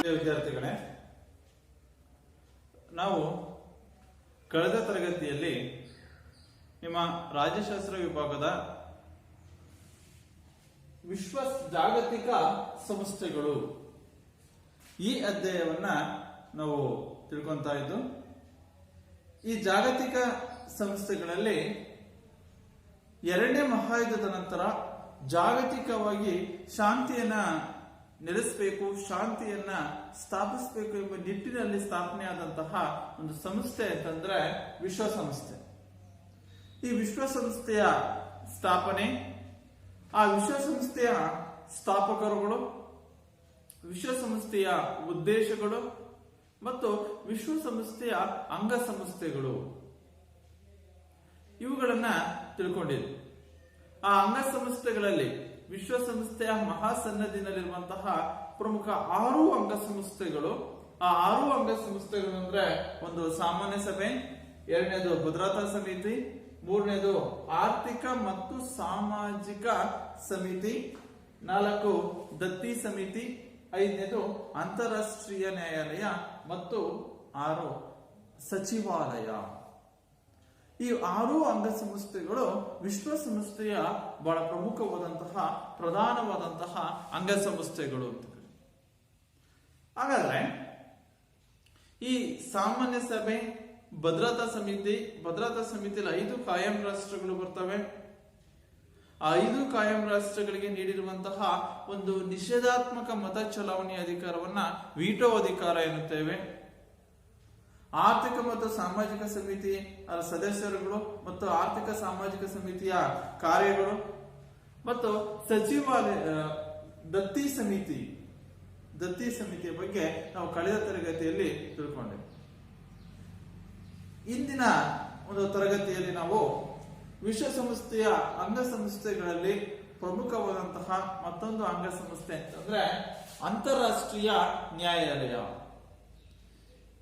ಪ್ರಿಯ ವಿದ್ಯಾರ್ಥಿಗಳೇ, ನಾವು ಕಳೆದ ತರಗತಿಯಲ್ಲಿ ನಿಮ್ಮ ರಾಜ್ಯಶಾಸ್ತ್ರ ವಿಭಾಗದ ವಿಶ್ವ ಜಾಗತಿಕ ಸಂಸ್ಥೆಗಳು ಈ ಅಧ್ಯಾಯವನ್ನ ನಾವು ತಿಳ್ಕೊಂತಾ ಇದ್ದು, ಈ ಜಾಗತಿಕ ಸಂಸ್ಥೆಗಳಲ್ಲಿ ಎರಡನೇ ಮಹಾಯುದ್ಧದ ನಂತರ ಜಾಗತಿಕವಾಗಿ ಶಾಂತಿಯನ್ನ ನೆಲೆಸಬೇಕು, ಶಾಂತಿಯನ್ನ ಸ್ಥಾಪಿಸಬೇಕು ಎಂಬ ನಿಟ್ಟಿನಲ್ಲಿ ಸ್ಥಾಪನೆಯಾದಂತಹ ಒಂದು ಸಂಸ್ಥೆ ಅಂತಂದ್ರೆ ವಿಶ್ವಸಂಸ್ಥೆ. ಈ ವಿಶ್ವಸಂಸ್ಥೆಯ ಸ್ಥಾಪನೆ, ಆ ವಿಶ್ವಸಂಸ್ಥೆಯ ಸ್ಥಾಪಕರುಗಳು, ವಿಶ್ವಸಂಸ್ಥೆಯ ಉದ್ದೇಶಗಳು ಮತ್ತು ವಿಶ್ವಸಂಸ್ಥೆಯ ಅಂಗಸಂಸ್ಥೆಗಳು ಇವುಗಳನ್ನ ತಿಳ್ಕೊಂಡಿದ್ವಿ. ಆ ಅಂಗಸಂಸ್ಥೆಗಳಲ್ಲಿ ವಿಶ್ವಸಂಸ್ಥೆಯ ಮಹಾಸನ್ನದಿನಲ್ಲಿರುವಂತಹ ಪ್ರಮುಖ 6 ಅಂಗಸಂಸ್ಥೆಗಳು. ಆ 6 ಅಂಗಸಂಸ್ಥೆಗಳು ಅಂದ್ರೆ, ಒಂದು ಸಾಮಾನ್ಯ ಸಭೆ, ಎರಡನೇದು ಭದ್ರತಾ ಸಮಿತಿ, ಮೂರನೇದು ಆರ್ಥಿಕ ಮತ್ತು ಸಾಮಾಜಿಕ ಸಮಿತಿ, 4 ದತ್ತಿ ಸಮಿತಿ, 5ನೇದು ಅಂತಾರಾಷ್ಟ್ರೀಯ ನ್ಯಾಯಾಲಯ ಮತ್ತು 6 ಸಚಿವಾಲಯ. ಈ 6 ಅಂಗಸಂಸ್ಥೆಗಳು ವಿಶ್ವಸಂಸ್ಥೆಯ ಬಹಳ ಪ್ರಮುಖವಾದಂತಹ ಪ್ರಧಾನವಾದಂತಹ ಅಂಗಸಂಸ್ಥೆಗಳು ಅಂತ. ಹಾಗಾದ್ರೆ ಈ ಸಾಮಾನ್ಯ ಸಭೆ, ಭದ್ರತಾ ಸಮಿತಿಯಲ್ಲಿ 5 ಕಾಯಂ ರಾಷ್ಟ್ರಗಳು ಬರ್ತವೆ. ಆ 5 ಕಾಯಂ ರಾಷ್ಟ್ರಗಳಿಗೆ ನೀಡಿರುವಂತಹ ಒಂದು ನಿಷೇಧಾತ್ಮಕ ಮತ ಚಲಾವಣೆ ಅಧಿಕಾರವನ್ನ ವೀಟೋ ಅಧಿಕಾರ ಎನ್ನುತ್ತೇವೆ. ಆರ್ಥಿಕ ಮತ್ತು ಸಾಮಾಜಿಕ ಸಮಿತಿ ಸದಸ್ಯರುಗಳು ಮತ್ತು ಆರ್ಥಿಕ ಸಾಮಾಜಿಕ ಸಮಿತಿಯ ಕಾರ್ಯಗಳು ಮತ್ತು ಸಚಿವಾಲಯ ದತ್ತಿ ಸಮಿತಿಯ ಬಗ್ಗೆ ನಾವು ಕಳೆದ ತರಗತಿಯಲ್ಲಿ ತಿಳ್ಕೊಂಡೆವು. ಇಂದಿನ ಒಂದು ತರಗತಿಯಲ್ಲಿ ನಾವು ವಿಶ್ವಸಂಸ್ಥೆಯ ಅಂಗಸಂಸ್ಥೆಗಳಲ್ಲಿ ಪ್ರಮುಖವಾದಂತಹ ಮತ್ತೊಂದು ಅಂಗಸಂಸ್ಥೆ ಅಂತಂದ್ರೆ ಅಂತಾರಾಷ್ಟ್ರೀಯ ನ್ಯಾಯಾಲಯ.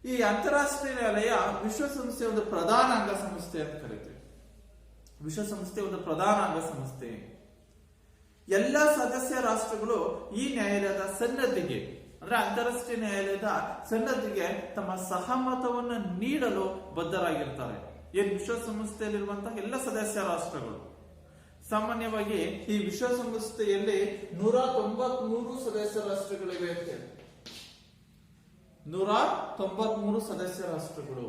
ಈ ಅಂತಾರಾಷ್ಟ್ರೀಯ ನ್ಯಾಯಾಲಯ ವಿಶ್ವಸಂಸ್ಥೆಯ ಒಂದು ಪ್ರಧಾನ ಅಂಗಸಂಸ್ಥೆ ಅಂತ ಕರೀತೀವಿ. ವಿಶ್ವಸಂಸ್ಥೆಯ ಒಂದು ಪ್ರಧಾನ ಅಂಗಸಂಸ್ಥೆ. ಎಲ್ಲ ಸದಸ್ಯ ರಾಷ್ಟ್ರಗಳು ಈ ನ್ಯಾಯಾಲಯದ ಸನ್ನದ್ಧಿಗೆ, ಅಂದ್ರೆ ಅಂತಾರಾಷ್ಟ್ರೀಯ ನ್ಯಾಯಾಲಯದ ಸನ್ನದ್ಧಿಗೆ ತಮ್ಮ ಸಹಮತವನ್ನು ನೀಡಲು ಬದ್ಧರಾಗಿರ್ತಾರೆ. ಏನ್ ವಿಶ್ವಸಂಸ್ಥೆಯಲ್ಲಿರುವಂತಹ ಎಲ್ಲ ಸದಸ್ಯ ರಾಷ್ಟ್ರಗಳು. ಸಾಮಾನ್ಯವಾಗಿ ಈ ವಿಶ್ವಸಂಸ್ಥೆಯಲ್ಲಿ 193 ಸದಸ್ಯ ರಾಷ್ಟ್ರಗಳಿವೆ ಅಂತ ಹೇಳಿ. 193 ಸದಸ್ಯ ರಾಷ್ಟ್ರಗಳು.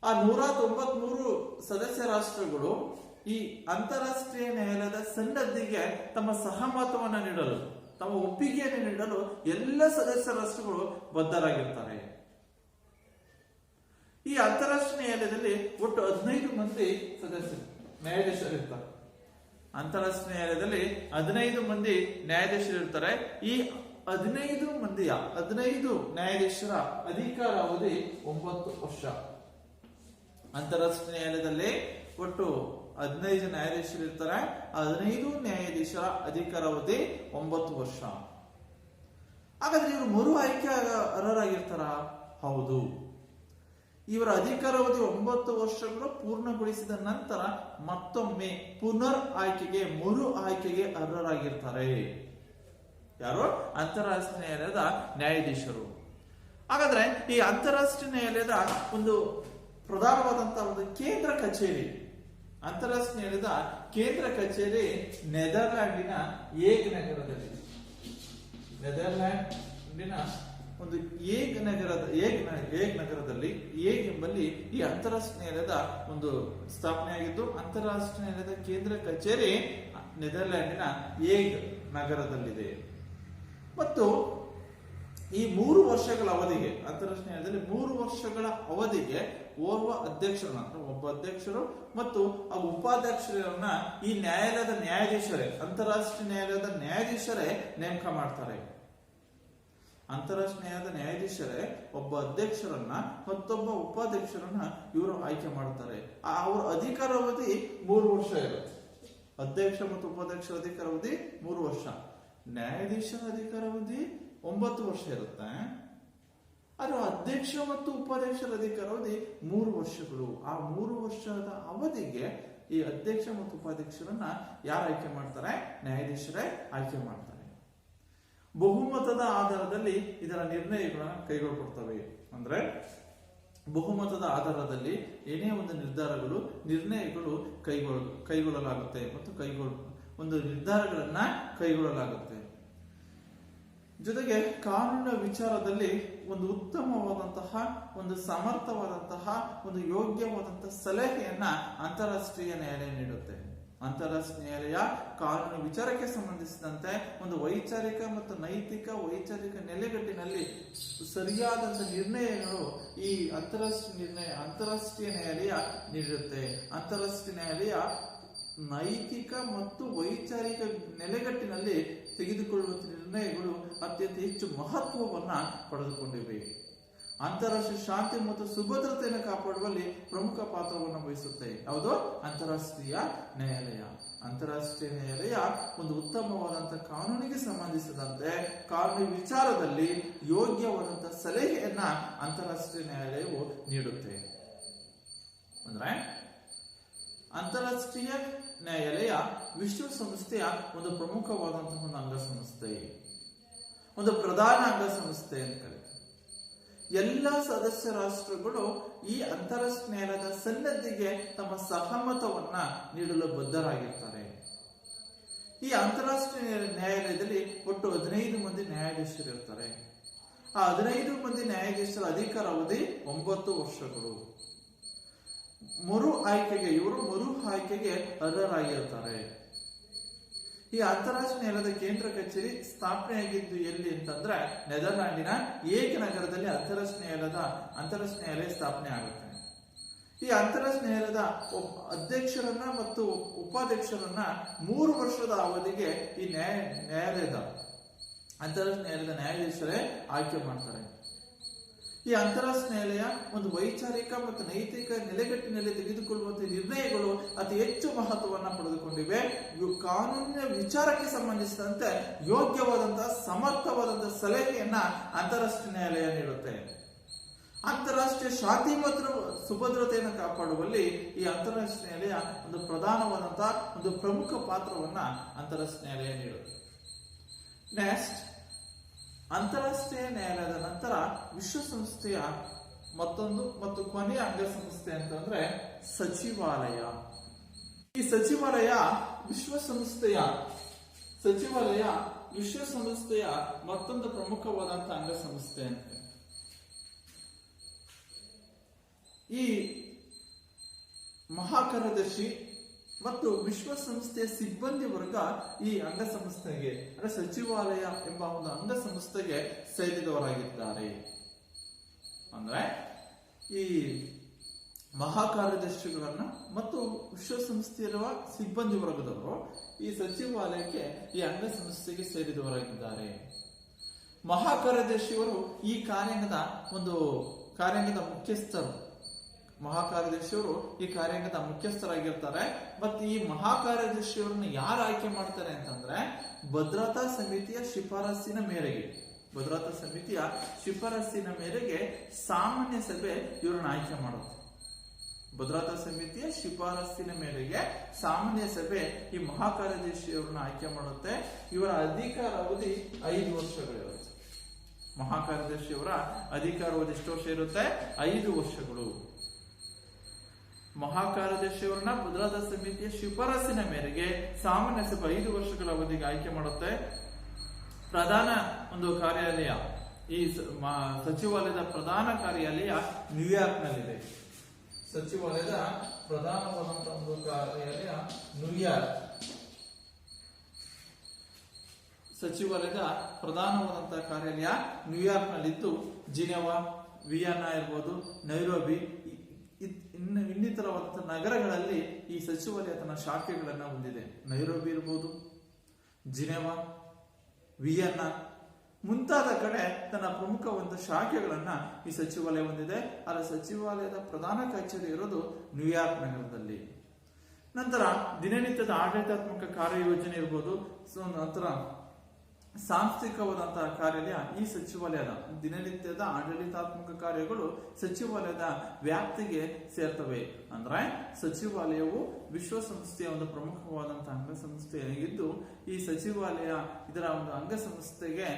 ಆ 193 ಸದಸ್ಯ ರಾಷ್ಟ್ರಗಳು ಈ ಅಂತಾರಾಷ್ಟ್ರೀಯ ನ್ಯಾಯಾಲಯದ ಸನ್ನದ್ಧಿಗೆ ತಮ್ಮ ಸಹಮತವನ್ನು ನೀಡಲು, ತಮ್ಮ ಒಪ್ಪಿಗೆಯನ್ನು ನೀಡಲು ಎಲ್ಲ ಸದಸ್ಯ ರಾಷ್ಟ್ರಗಳು ಬದ್ಧರಾಗಿರ್ತಾರೆ. ಈ ಅಂತಾರಾಷ್ಟ್ರೀಯ ನ್ಯಾಯಾಲಯದಲ್ಲಿ ಒಟ್ಟು 15 ಮಂದಿ ನ್ಯಾಯಾಧೀಶರಿರ್ತಾರೆ. ಅಂತಾರಾಷ್ಟ್ರೀಯ ನ್ಯಾಯಾಲಯದಲ್ಲಿ 15 ಮಂದಿ ನ್ಯಾಯಾಧೀಶರಿರ್ತಾರೆ. ಈ 15 ನ್ಯಾಯಾಧೀಶರ ಅಧಿಕಾರ ಅವಧಿ 9 ವರ್ಷ. ಅಂತಾರಾಷ್ಟ್ರೀಯ ನ್ಯಾಯಾಲಯದಲ್ಲಿ ಒಟ್ಟು 15 ನ್ಯಾಯಾಧೀಶರು ಇರ್ತಾರೆ. 15 ನ್ಯಾಯಾಧೀಶರ ಅಧಿಕಾರಾವಧಿ 9 ವರ್ಷ. ಹಾಗಾದ್ರೆ ಇವರು ಮರು ಆಯ್ಕೆ ಅರ್ಹರಾಗಿರ್ತಾರ? ಹೌದು. ಇವರ ಅಧಿಕಾರಾವಧಿ 9 ವರ್ಷಗಳು ಪೂರ್ಣಗೊಳಿಸಿದ ನಂತರ ಮತ್ತೊಮ್ಮೆ ಪುನರ್ ಆಯ್ಕೆಗೆ, ಮರು ಆಯ್ಕೆಗೆ ಅರ್ಹರಾಗಿರ್ತಾರೆ. ಯಾರು? ಅಂತಾರಾಷ್ಟ್ರೀಯ ನ್ಯಾಯಾಲಯದ ನ್ಯಾಯಾಧೀಶರು. ಹಾಗಾದ್ರೆ ಈ ಅಂತಾರಾಷ್ಟ್ರೀಯ ನ್ಯಾಯಾಲಯದ ಒಂದು ಪ್ರಧಾನವಾದಂತಹ ಒಂದು ಕೇಂದ್ರ ಕಚೇರಿ, ಅಂತಾರಾಷ್ಟ್ರೀಯ ನ್ಯಾಯಾಲಯದ ಕೇಂದ್ರ ಕಚೇರಿ ನೆದರ್ಲ್ಯಾಂಡಿನ ಏಗ್ ನಗರದಲ್ಲಿ. ನೆದರ್ಲ್ಯಾಂಡಿನ ಒಂದು ಏಗ್ ನಗರದಲ್ಲಿ, ಏಗ್ ಎಂಬಲ್ಲಿ ಈ ಅಂತಾರಾಷ್ಟ್ರೀಯ ನ್ಯಾಯಾಲಯದ ಒಂದು ಸ್ಥಾಪನೆಯಾಗಿದ್ದು, ಅಂತಾರಾಷ್ಟ್ರೀಯ ನ್ಯಾಯಾಲಯದ ಕೇಂದ್ರ ಕಚೇರಿ ನೆದರ್ಲ್ಯಾಂಡಿನ ಏಗ್ ನಗರದಲ್ಲಿದೆ. ಮತ್ತು ಈ 3 ವರ್ಷಗಳ ಅವಧಿಗೆ, ಅಂತಾರಾಷ್ಟ್ರೀಯ ನ್ಯಾಯಾಲಯದಲ್ಲಿ 3 ವರ್ಷಗಳ ಅವಧಿಗೆ ಓರ್ವ ಅಧ್ಯಕ್ಷರನ್ನ, ಅಂದ್ರೆ ಒಬ್ಬ ಅಧ್ಯಕ್ಷರು ಮತ್ತು ಆ ಉಪಾಧ್ಯಕ್ಷರನ್ನ ಈ ನ್ಯಾಯಾಲಯದ ನ್ಯಾಯಾಧೀಶರೇ, ಅಂತಾರಾಷ್ಟ್ರೀಯ ನ್ಯಾಯಾಲಯದ ನ್ಯಾಯಾಧೀಶರೇ ನೇಮಕ ಮಾಡ್ತಾರೆ. ಅಂತಾರಾಷ್ಟ್ರೀಯ ನ್ಯಾಯಾಲಯದ ನ್ಯಾಯಾಧೀಶರೇ ಒಬ್ಬ ಅಧ್ಯಕ್ಷರನ್ನ ಮತ್ತೊಬ್ಬ ಉಪಾಧ್ಯಕ್ಷರನ್ನ ಇವರು ಆಯ್ಕೆ ಮಾಡ್ತಾರೆ. ಅವರ ಅಧಿಕಾರಾವಧಿ 3 ವರ್ಷ ಇರುತ್ತೆ. ಅಧ್ಯಕ್ಷ ಮತ್ತು ಉಪಾಧ್ಯಕ್ಷರ ಅಧಿಕಾರಾವಧಿ 3 ವರ್ಷ. ನ್ಯಾಯಾಧೀಶರ ಅಧಿಕಾರಾವಧಿ 9 ವರ್ಷ ಇರುತ್ತೆ. ಆದ್ರೆ ಅಧ್ಯಕ್ಷ ಮತ್ತು ಉಪಾಧ್ಯಕ್ಷರ ಅಧಿಕಾರಾವಧಿ 3 ವರ್ಷಗಳು. ಆ 3 ವರ್ಷದ ಅವಧಿಗೆ ಈ ಅಧ್ಯಕ್ಷ ಮತ್ತು ಉಪಾಧ್ಯಕ್ಷರನ್ನ ಯಾರು ಆಯ್ಕೆ ಮಾಡ್ತಾರೆ? ನ್ಯಾಯಾಧೀಶರೇ ಆಯ್ಕೆ ಮಾಡ್ತಾರೆ. ಬಹುಮತದ ಆಧಾರದಲ್ಲಿ ಇದರ ನಿರ್ಣಯಗಳನ್ನ ಕೈಗೊಳ್ಳಲ್ಪಡ್ತವೆ. ಅಂದ್ರೆ ಬಹುಮತದ ಆಧಾರದಲ್ಲಿ ಏನೇ ಒಂದು ನಿರ್ಣಯಗಳು ಕೈಗೊಳ್ಳಲಾಗುತ್ತೆ ಮತ್ತು ಒಂದು ನಿರ್ಧಾರಗಳನ್ನ ಕೈಗೊಳ್ಳಲಾಗುತ್ತೆ. ಜೊತೆಗೆ ಕಾನೂನಿನ ವಿಚಾರದಲ್ಲಿ ಒಂದು ಉತ್ತಮವಾದಂತಹ, ಒಂದು ಸಮರ್ಥವಾದಂತಹ, ಒಂದು ಯೋಗ್ಯವಾದಂತಹ ಸಲಹೆಯನ್ನ ಅಂತಾರಾಷ್ಟ್ರೀಯ ನ್ಯಾಯಾಲಯ ನೀಡುತ್ತೆ. ಅಂತಾರಾಷ್ಟ್ರೀಯ ನ್ಯಾಯಾಲಯ ಕಾನೂನು ವಿಚಾರಕ್ಕೆ ಸಂಬಂಧಿಸಿದಂತೆ ಒಂದು ವೈಚಾರಿಕ ಮತ್ತು ನೈತಿಕ ವೈಚಾರಿಕ ನೆಲೆಗಟ್ಟಿನಲ್ಲಿ ಸರಿಯಾದಂತಹ ನಿರ್ಣಯಗಳು ಈ ಅಂತಾರಾಷ್ಟ್ರೀಯ ನ್ಯಾಯಾಲಯ ನೀಡುತ್ತೆ. ಅಂತಾರಾಷ್ಟ್ರೀಯ ನ್ಯಾಯಾಲಯ ನೈತಿಕ ಮತ್ತು ವೈಚಾರಿಕ ನೆಲೆಗಟ್ಟಿನಲ್ಲಿ ತೆಗೆದುಕೊಳ್ಳುವ ನಿರ್ಣಯಗಳು ಅತ್ಯಂತ ಹೆಚ್ಚು ಮಹತ್ವವನ್ನ ಪಡೆದುಕೊಂಡಿವೆ. ಅಂತಾರಾಷ್ಟ್ರೀಯ ಶಾಂತಿ ಮತ್ತು ಸುಭದ್ರತೆಯನ್ನು ಕಾಪಾಡುವಲ್ಲಿ ಪ್ರಮುಖ ಪಾತ್ರವನ್ನು ವಹಿಸುತ್ತೆ. ಯಾವುದು? ಅಂತಾರಾಷ್ಟ್ರೀಯ ನ್ಯಾಯಾಲಯ. ಅಂತಾರಾಷ್ಟ್ರೀಯ ನ್ಯಾಯಾಲಯ ಒಂದು ಉತ್ತಮವಾದಂತಹ ಕಾನೂನಿಗೆ ಸಂಬಂಧಿಸಿದಂತೆ ಕಾನೂನು ವಿಚಾರದಲ್ಲಿ ಯೋಗ್ಯವಾದಂತಹ ಸಲಹೆಯನ್ನ ಅಂತಾರಾಷ್ಟ್ರೀಯ ನ್ಯಾಯಾಲಯವು ನೀಡುತ್ತೆ. ಅಂದ್ರೆ ಅಂತಾರಾಷ್ಟ್ರೀಯ ನ್ಯಾಯಾಲಯ ವಿಶ್ವಸಂಸ್ಥೆಯ ಒಂದು ಪ್ರಮುಖವಾದಂತಹ ಒಂದು ಅಂಗಸಂಸ್ಥೆ, ಒಂದು ಪ್ರಧಾನ ಅಂಗಸಂಸ್ಥೆ ಅಂತ ಕರೀತಾರೆ. ಎಲ್ಲ ಸದಸ್ಯ ರಾಷ್ಟ್ರಗಳು ಈ ಅಂತಾರಾಷ್ಟ್ರೀಯ ನ್ಯಾಯಾಲಯದ ಸನ್ನದ್ಧಿಗೆ ತಮ್ಮ ಸಹಮತವನ್ನ ನೀಡಲು ಬದ್ಧರಾಗಿರ್ತಾರೆ. ಈ ಅಂತಾರಾಷ್ಟ್ರೀಯ ನ್ಯಾಯಾಲಯದಲ್ಲಿ ಒಟ್ಟು 15 ಮಂದಿ ನ್ಯಾಯಾಧೀಶರು ಇರ್ತಾರೆ. ಆ 15 ಮಂದಿ ನ್ಯಾಯಾಧೀಶರ ಅಧಿಕಾರ ಅವಧಿ 9 ವರ್ಷಗಳು. ಮರು ಆಯ್ಕೆಗೆ ಅರ್ಹರಾಗಿರ್ತಾರೆ. ಈ ಅಂತಾರಾಷ್ಟ್ರೀಯ ನ್ಯಾಯಾಲಯದ ಕೇಂದ್ರ ಕಚೇರಿ ಸ್ಥಾಪನೆಯಾಗಿದ್ದು ಎಲ್ಲಿ ಅಂತಂದ್ರೆ ನೆದರ್ಲ್ಯಾಂಡಿನ ಏಕ್ ನಗರದಲ್ಲಿ ಅಂತಾರಾಷ್ಟ್ರೀಯ ನ್ಯಾಯಾಲಯ ಸ್ಥಾಪನೆ ಆಗುತ್ತೆ. ಈ ಅಂತಾರಾಷ್ಟ್ರೀಯ ನ್ಯಾಯಾಲಯದ ಅಧ್ಯಕ್ಷರನ್ನ ಮತ್ತು ಉಪಾಧ್ಯಕ್ಷರನ್ನ 3 ವರ್ಷದ ಅವಧಿಗೆ ಈ ಅಂತಾರಾಷ್ಟ್ರೀಯ ನ್ಯಾಯಾಲಯದ ನ್ಯಾಯಾಧೀಶರೇ ಆಯ್ಕೆ ಮಾಡ್ತಾರೆ. ಈ ಅಂತಾರಾಷ್ಟ್ರೀಯ ನ್ಯಾಯಾಲಯ ಒಂದು ವೈಚಾರಿಕ ಮತ್ತು ನೈತಿಕ ನೆಲೆಗಟ್ಟಿನಲ್ಲಿ ತೆಗೆದುಕೊಳ್ಳುವಂತಹ ನಿರ್ಣಯಗಳು ಅತಿ ಹೆಚ್ಚು ಮಹತ್ವವನ್ನ ಪಡೆದುಕೊಂಡಿವೆ. ಕಾನೂನಿನ ವಿಚಾರಕ್ಕೆ ಸಂಬಂಧಿಸಿದಂತೆ ಯೋಗ್ಯವಾದಂತಹ ಸಮರ್ಥವಾದಂತಹ ಸಲಹೆಯನ್ನ ಅಂತಾರಾಷ್ಟ್ರೀಯ ನ್ಯಾಯಾಲಯ ನೀಡುತ್ತೆ. ಅಂತಾರಾಷ್ಟ್ರೀಯ ಶಾಂತಿ ಮತ್ತು ಸುಭದ್ರತೆಯನ್ನು ಕಾಪಾಡುವಲ್ಲಿ ಈ ಅಂತಾರಾಷ್ಟ್ರೀಯ ನ್ಯಾಯಾಲಯ ಒಂದು ಪ್ರಧಾನವಾದಂತಹ ಒಂದು ಪ್ರಮುಖ ಪಾತ್ರವನ್ನ ಅಂತಾರಾಷ್ಟ್ರೀಯ ನ್ಯಾಯಾಲಯ ನೀಡುತ್ತೆ. ನೆಕ್ಸ್ಟ್, ಅಂತಾರಾಷ್ಟ್ರೀಯ ನ್ಯಾಯಾಲಯದ ನಂತರ ವಿಶ್ವಸಂಸ್ಥೆಯ ಮತ್ತೊಂದು ಮತ್ತು ಕೊನೆಯ ಅಂಗಸಂಸ್ಥೆ ಅಂತಂದ್ರೆ ಸಚಿವಾಲಯ. ಈ ಸಚಿವಾಲಯ ವಿಶ್ವಸಂಸ್ಥೆಯ ಮತ್ತೊಂದು ಪ್ರಮುಖವಾದಂತಹ ಅಂಗಸಂಸ್ಥೆ ಅಂತ. ಈ ಮಹಾಕಾರ್ಯದರ್ಶಿ ಮತ್ತು ವಿಶ್ವಸಂಸ್ಥೆಯ ಸಿಬ್ಬಂದಿ ವರ್ಗ ಈ ಅಂಗಸಂಸ್ಥೆಗೆ ಅಂದ್ರೆ ಸಚಿವಾಲಯ ಎಂಬ ಒಂದು ಅಂಗಸಂಸ್ಥೆಗೆ ಸೇರಿದವರಾಗಿದ್ದಾರೆ. ಅಂದ್ರೆ ಈ ಮಹಾಕಾರ್ಯದರ್ಶಿಗಳನ್ನ ಮತ್ತು ವಿಶ್ವಸಂಸ್ಥೆಯ ಸಿಬ್ಬಂದಿ ವರ್ಗದವರು ಈ ಸಚಿವಾಲಯಕ್ಕೆ ಈ ಅಂಗಸಂಸ್ಥೆಗೆ ಸೇರಿದವರಾಗಿದ್ದಾರೆ. ಮಹಾಕಾರ್ಯದರ್ಶಿಯವರು ಈ ಕಾರ್ಯಾಂಗದ ಮುಖ್ಯಸ್ಥರು. ಮಹಾಕಾರ್ಯದರ್ಶಿಯವರು ಈ ಕಾರ್ಯಾಂಗದ ಮುಖ್ಯಸ್ಥರಾಗಿರ್ತಾರೆ. ಮತ್ತು ಈ ಮಹಾಕಾರ್ಯದರ್ಶಿಯವರನ್ನು ಯಾರು ಆಯ್ಕೆ ಮಾಡ್ತಾರೆ ಅಂತಂದ್ರೆ ಭದ್ರತಾ ಸಮಿತಿಯ ಶಿಫಾರಸ್ಸಿನ ಮೇರೆಗೆ ಸಾಮಾನ್ಯ ಸಭೆ ಇವರನ್ನು ಆಯ್ಕೆ ಮಾಡುತ್ತೆ. ಭದ್ರತಾ ಸಮಿತಿಯ ಶಿಫಾರಸ್ಸಿನ ಮೇರೆಗೆ ಸಾಮಾನ್ಯ ಸಭೆ ಈ ಮಹಾಕಾರ್ಯದರ್ಶಿಯವರನ್ನು ಆಯ್ಕೆ ಮಾಡುತ್ತೆ. ಇವರ ಅಧಿಕಾರ ಅವಧಿ 5 ವರ್ಷಗಳಿರುತ್ತೆ. ಮಹಾಕಾರ್ಯದರ್ಶಿಯವರ ಅಧಿಕಾರಾವಧಿ ಎಷ್ಟು ವರ್ಷ ಇರುತ್ತೆ? 5 ವರ್ಷಗಳು. ಮಹಾಕಾರ್ಯದರ್ಶಿಯವರನ್ನ ಭದ್ರತಾ ಸಮಿತಿಯ ಶಿಫಾರಸ್ಸಿನ ಮೇರೆಗೆ ಸಾಮಾನ್ಯ ಸಭೆ 5 ವರ್ಷಗಳ ಅವಧಿಗೆ ಆಯ್ಕೆ ಮಾಡುತ್ತೆ. ಪ್ರಧಾನ ಒಂದು ಕಾರ್ಯಾಲಯ, ಈ ಸಚಿವಾಲಯದ ಪ್ರಧಾನ ಕಾರ್ಯಾಲಯ ನ್ಯೂಯಾರ್ಕ್ನಲ್ಲಿದೆ. ಸಚಿವಾಲಯದ ಪ್ರಧಾನವಾದಂತಹ ಒಂದು ಕಾರ್ಯಾಲಯ ನ್ಯೂಯಾರ್ಕ್ನಲ್ಲಿದ್ದು ಜಿನೆವಾ, ವಿಯೆನ್ನಾ ಇರ್ಬೋದು, ನೈರೋಬಿ ಇನ್ನಿತರವಾದ ನಗರಗಳಲ್ಲಿ ಈ ಸಚಿವಾಲಯ ತನ್ನ ಶಾಖೆಗಳನ್ನು ಹೊಂದಿದೆ. ನೈರೋಬಿ ಇರಬಹುದು, ಜಿನೆವಾ, ವಿಯೆನ್ನಾ ಮುಂತಾದ ಕಡೆ ತನ್ನ ಪ್ರಮುಖ ಒಂದು ಶಾಖೆಗಳನ್ನ ಈ ಸಚಿವಾಲಯ ಹೊಂದಿದೆ. ಆದರೆ ಸಚಿವಾಲಯದ ಪ್ರಧಾನ ಕಚೇರಿ ಇರೋದು ನ್ಯೂಯಾರ್ಕ್ ನಗರದಲ್ಲಿ. ನಂತರ ದಿನನಿತ್ಯದ ಆಡಳಿತಾತ್ಮಕ ಕಾರ್ಯಯೋಜನೆ ಇರ್ಬೋದು, ನಂತರ ಸಾಂಸ್ಥಿಕವಾದಂತಹ ಕಾರ್ಯಾಲಯ ಈ ಸಚಿವಾಲಯದ ದಿನನಿತ್ಯದ ಆಡಳಿತಾತ್ಮಕ ಕಾರ್ಯಗಳು ಸಚಿವಾಲಯದ ವ್ಯಾಪ್ತಿಗೆ ಸೇರ್ತವೆ. ಅಂದ್ರೆ ಸಚಿವಾಲಯವು ವಿಶ್ವಸಂಸ್ಥೆಯ ಒಂದು ಪ್ರಮುಖವಾದಂತಹ ಅಂಗಸಂಸ್ಥೆಯಾಗಿದ್ದು, ಈ ಸಚಿವಾಲಯ ಇದರ ಒಂದು ಅಂಗಸಂಸ್ಥೆಗೆ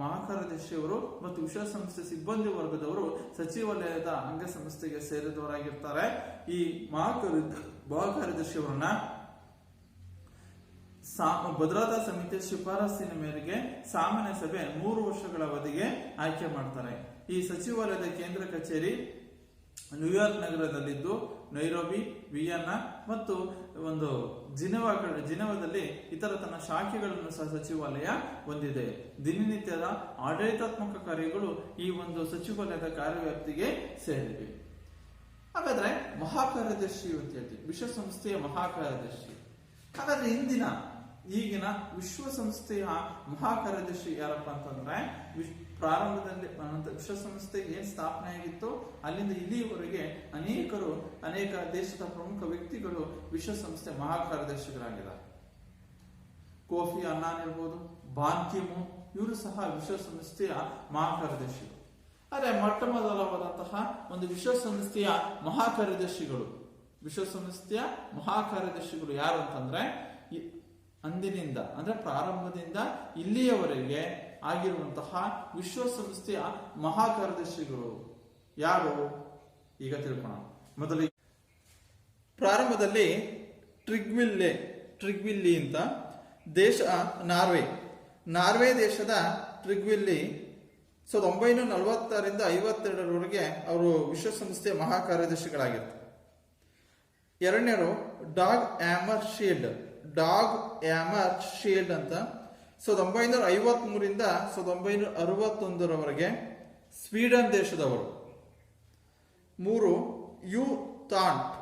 ಮಹಾಕಾರ್ಯದರ್ಶಿಯವರು ಮತ್ತು ವಿಶ್ವಸಂಸ್ಥೆ ಸಿಬ್ಬಂದಿ ವರ್ಗದವರು ಸಚಿವಾಲಯದ ಅಂಗಸಂಸ್ಥೆಗೆ ಸೇರಿದವರಾಗಿರ್ತಾರೆ. ಈ ಮಹಾಕಾರ್ಯದರ್ಶಿಯವರನ್ನ ಭದ್ರತಾ ಸಮಿತಿಯ ಶಿಫಾರಸ್ಸಿನ ಮೇರೆಗೆ ಸಾಮಾನ್ಯ ಸಭೆ 3 ವರ್ಷಗಳ ಅವಧಿಗೆ ಆಯ್ಕೆ ಮಾಡ್ತಾರೆ. ಈ ಸಚಿವಾಲಯದ ಕೇಂದ್ರ ಕಚೇರಿ ನ್ಯೂಯಾರ್ಕ್ ನಗರದಲ್ಲಿದ್ದು, ನೈರೋಬಿ, ವಿಯೆನ್ನಾ ಮತ್ತು ಒಂದು ಜಿನೆವಾದಲ್ಲಿ ಇತರ ತನ್ನ ಶಾಖೆಗಳನ್ನು ಸಹ ಸಚಿವಾಲಯ ಹೊಂದಿದೆ. ದಿನನಿತ್ಯದ ಆಡಳಿತಾತ್ಮಕ ಕಾರ್ಯಗಳು ಈ ಒಂದು ಸಚಿವಾಲಯದ ಕಾರ್ಯವ್ಯಾಪ್ತಿಗೆ ಸೇರಿವೆ. ಹಾಗಾದ್ರೆ ಮಹಾಕಾರ್ಯದರ್ಶಿ ಅಂತ ಹೇಳ್ತೀವಿ, ವಿಶ್ವಸಂಸ್ಥೆಯ ಮಹಾಕಾರ್ಯದರ್ಶಿ. ಹಾಗಾದ್ರೆ ಈಗಿನ ವಿಶ್ವಸಂಸ್ಥೆಯ ಮಹಾಕಾರ್ಯದರ್ಶಿ ಯಾರಪ್ಪ ಅಂತಂದ್ರೆ, ಪ್ರಾರಂಭದಲ್ಲಿ ವಿಶ್ವಸಂಸ್ಥೆ ಏನ್ ಸ್ಥಾಪನೆ ಆಗಿತ್ತು ಅಲ್ಲಿಂದ ಇಲ್ಲಿಯವರೆಗೆ ಅನೇಕ ದೇಶದ ಪ್ರಮುಖ ವ್ಯಕ್ತಿಗಳು ವಿಶ್ವಸಂಸ್ಥೆ ಮಹಾಕಾರ್ಯದರ್ಶಿಗಳಾಗಿದ್ದಾರೆ. ಕೋಫಿ ಅನ್ನಾನ್ ಇರ್ಬೋದು, ಬಾನ್ ಕಿ ಮೂನ್, ಇವರು ಸಹ ವಿಶ್ವಸಂಸ್ಥೆಯ ಮಹಾಕಾರ್ಯದರ್ಶಿಗಳು. ಆದ್ರೆ ಮೊಟ್ಟ ಮೊದಲವಾದಂತಹ ಒಂದು ವಿಶ್ವಸಂಸ್ಥೆಯ ಮಹಾಕಾರ್ಯದರ್ಶಿಗಳು ಯಾರು ಅಂತಂದ್ರೆ, ಅಂದಿನಿಂದ ಅಂದ್ರೆ ಪ್ರಾರಂಭದಿಂದ ಇಲ್ಲಿಯವರೆಗೆ ಆಗಿರುವಂತಹ ವಿಶ್ವಸಂಸ್ಥೆಯ ಮಹಾಕಾರ್ಯದರ್ಶಿಗಳು ಯಾರು ಈಗ ತಿಳ್ಕೋಣ. ಮೊದಲಿಗೆ ಪ್ರಾರಂಭದಲ್ಲಿ ಟ್ರಿಗ್ವಿಲ್ಲಿ ಅಂತ ದೇಶ ನಾರ್ವೆ ದೇಶದ ಟ್ರಿಗ್ವಿಲ್ಲಿ 1946ರಿಂದ 52ರವರೆಗೆ ಅವರು ವಿಶ್ವಸಂಸ್ಥೆಯ ಮಹಾಕಾರ್ಯದರ್ಶಿಗಳಾಗಿರ್ತಾರೆ. ಎರಡನೇರು ಡಾಗ್ ಆಮರ್ ಶೀಲ್ಡ್ ಅಂತ 1953ರಿಂದ 1961ರವರೆಗೆ ಸ್ವೀಡನ್ ದೇಶದವರು. 3 ಯು ಥಾಂಟ್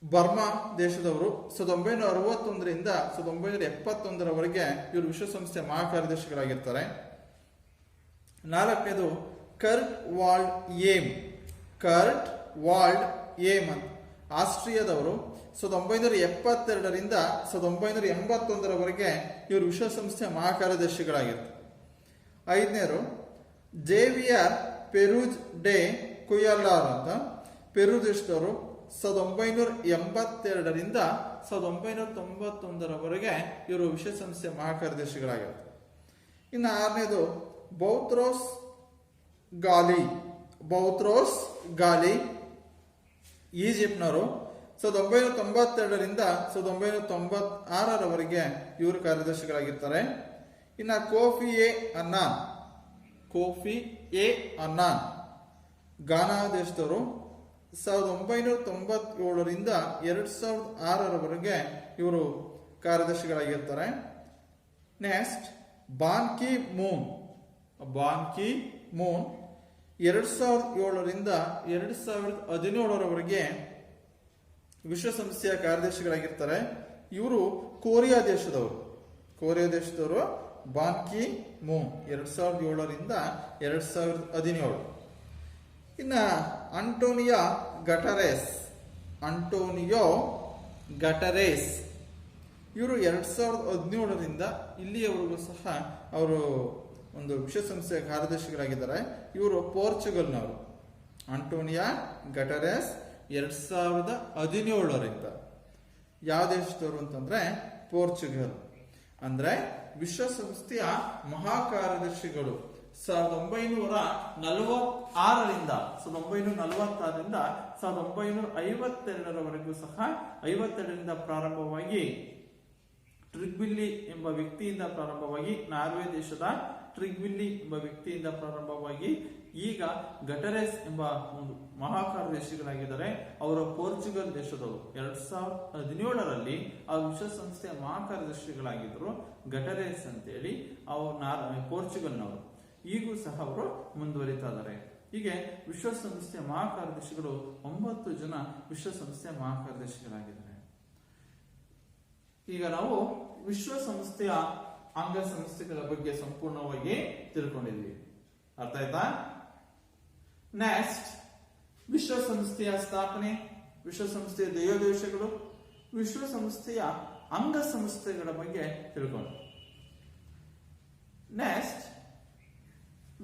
ಬರ್ಮಾ ದೇಶದವರು 1961ರಿಂದ 1971ರವರೆಗೆ ಇವರು ವಿಶ್ವಸಂಸ್ಥೆಯ ಮಹಾಕಾರ್ಯದರ್ಶಿಗಳಾಗಿರ್ತಾರೆ. 4ನೇದು ಕರ್ಟ್ ವಾಲ್ಡ್ ಏಮ್ ಅಂತ ಆಸ್ಟ್ರಿಯಾದವರು 1972ರಿಂದ 1981ರವರೆಗೆ ಇವರು ವಿಶ್ವಸಂಸ್ಥೆಯ ಮಹಾಕಾರ್ಯದರ್ಶಿಗಳಾಗಿರ್ತಾರೆ. 5ನೇರು ಜೇವಿಯರ್ ಪೆರೂಜ್ ಡೆ ಕುಯಲಾರ್ ಅಂತ ಪೆರು ದೇಶದವರು 1982ರಿಂದ 1991ರವರೆಗೆ ಇವರು ವಿಶ್ವಸಂಸ್ಥೆಯ ಮಹಾಕಾರ್ಯದರ್ಶಿಗಳಾಗಿರ್ತಾರೆ. ಇನ್ನು 6ನೇದು ಬೌತ್ರೋಸ್ ಗಾಲಿ ಈಜಿಪ್ಟ್ನವರು 1992ರಿಂದ 1996ರವರೆಗೆ ಇವರು ಕಾರ್ಯದರ್ಶಿಗಳಾಗಿರ್ತಾರೆ. ಇನ್ನು ಕೋಫಿ ಎ ಅನ್ನಾನ್ ಗಾನಾ ದೇಶದವರು 1997ರಿಂದ 2006ರವರೆಗೆ ಇವರು ಕಾರ್ಯದರ್ಶಿಗಳಾಗಿರ್ತಾರೆ. ನೆಕ್ಸ್ಟ್ ಬಾನ್ ಕಿ ಮೂನ್ 2007ರಿಂದ 2017ರವರೆಗೆ ವಿಶ್ವಸಂಸ್ಥೆಯ ಕಾರ್ಯದರ್ಶಿಗಳಾಗಿರ್ತಾರೆ. ಇವರು ಕೊರಿಯಾ ದೇಶದವರು ಬಾನ್ ಕಿ ಮೂನ್ 2007ರಿಂದ 2017. ಇನ್ನ ಅಂಟೋನಿಯೋ ಗಟರೇಸ್ ಇವರು 2017ರಿಂದ ಇಲ್ಲಿಯವರೆಗೂ ಸಹ ಅವರು ಒಂದು ವಿಶ್ವಸಂಸ್ಥೆಯ ಕಾರ್ಯದರ್ಶಿಗಳಾಗಿದ್ದಾರೆ. ಇವರು ಪೋರ್ಚುಗಲ್ನವರು. ಅಂಟೋನಿಯೋ ಗಟರೇಸ್ 2017ರಿಂದ ಯಾವ ದೇಶದವರು ಅಂತಂದ್ರೆ ಪೋರ್ಚುಗಲ್. ಅಂದ್ರೆ ವಿಶ್ವಸಂಸ್ಥೆಯ ಮಹಾಕಾರ್ಯದರ್ಶಿಗಳು 1946ರಿಂದ 1952ರವರೆಗೂ ಸಹ 52ರಿಂದ ಪ್ರಾರಂಭವಾಗಿ ಟ್ರಿಗ್ವಿಲ್ಲಿ ಎಂಬ ವ್ಯಕ್ತಿಯಿಂದ ಪ್ರಾರಂಭವಾಗಿ ನಾರ್ವೆ ದೇಶದ ಟ್ರಿಗ್ವಿಲ್ಲಿ ಎಂಬ ವ್ಯಕ್ತಿಯಿಂದ ಪ್ರಾರಂಭವಾಗಿ ಈಗ ಗಟರೇಸ್ ಎಂಬ ಒಂದು ಮಹಾಕಾರ್ಯದರ್ಶಿಗಳಾಗಿದ್ದಾರೆ. ಅವರು ಪೋರ್ಚುಗಲ್ ದೇಶದವರು. 2017ರಲ್ಲಿ ಆ ವಿಶ್ವಸಂಸ್ಥೆಯ ಮಹಾಕಾರ್ಯದರ್ಶಿಗಳಾಗಿದ್ದರು ಗಟರೇಸ್ ಅಂತೇಳಿ. ಅವರು ಪೋರ್ಚುಗಲ್ನವರು. ಈಗೂ ಸಹ ಅವರು ಮುಂದುವರಿತಾ ಇದ್ದಾರೆ. ಹೀಗೆ ವಿಶ್ವಸಂಸ್ಥೆಯ ಮಹಾಕಾರ್ಯದರ್ಶಿಗಳು 9 ಜನ ವಿಶ್ವಸಂಸ್ಥೆಯ ಮಹಾಕಾರ್ಯದರ್ಶಿಗಳಾಗಿದ್ದಾರೆ. ಈಗ ನಾವು ವಿಶ್ವಸಂಸ್ಥೆಯ ಅಂಗಸಂಸ್ಥೆಗಳ ಬಗ್ಗೆ ಸಂಪೂರ್ಣವಾಗಿ ತಿಳ್ಕೊಂಡಿದ್ವಿ. ಅರ್ಥ ಆಯ್ತಾ? ನೆಕ್ಸ್ಟ್ ವಿಶ್ವಸಂಸ್ಥೆಯ ಸ್ಥಾಪನೆ, ವಿಶ್ವಸಂಸ್ಥೆಯ ಧ್ಯೇಯೋದ್ದೇಶಗಳು, ವಿಶ್ವಸಂಸ್ಥೆಯ ಅಂಗಸಂಸ್ಥೆಗಳ ಬಗ್ಗೆ ತಿಳ್ಕೊಂಡು ನೆಕ್ಸ್ಟ್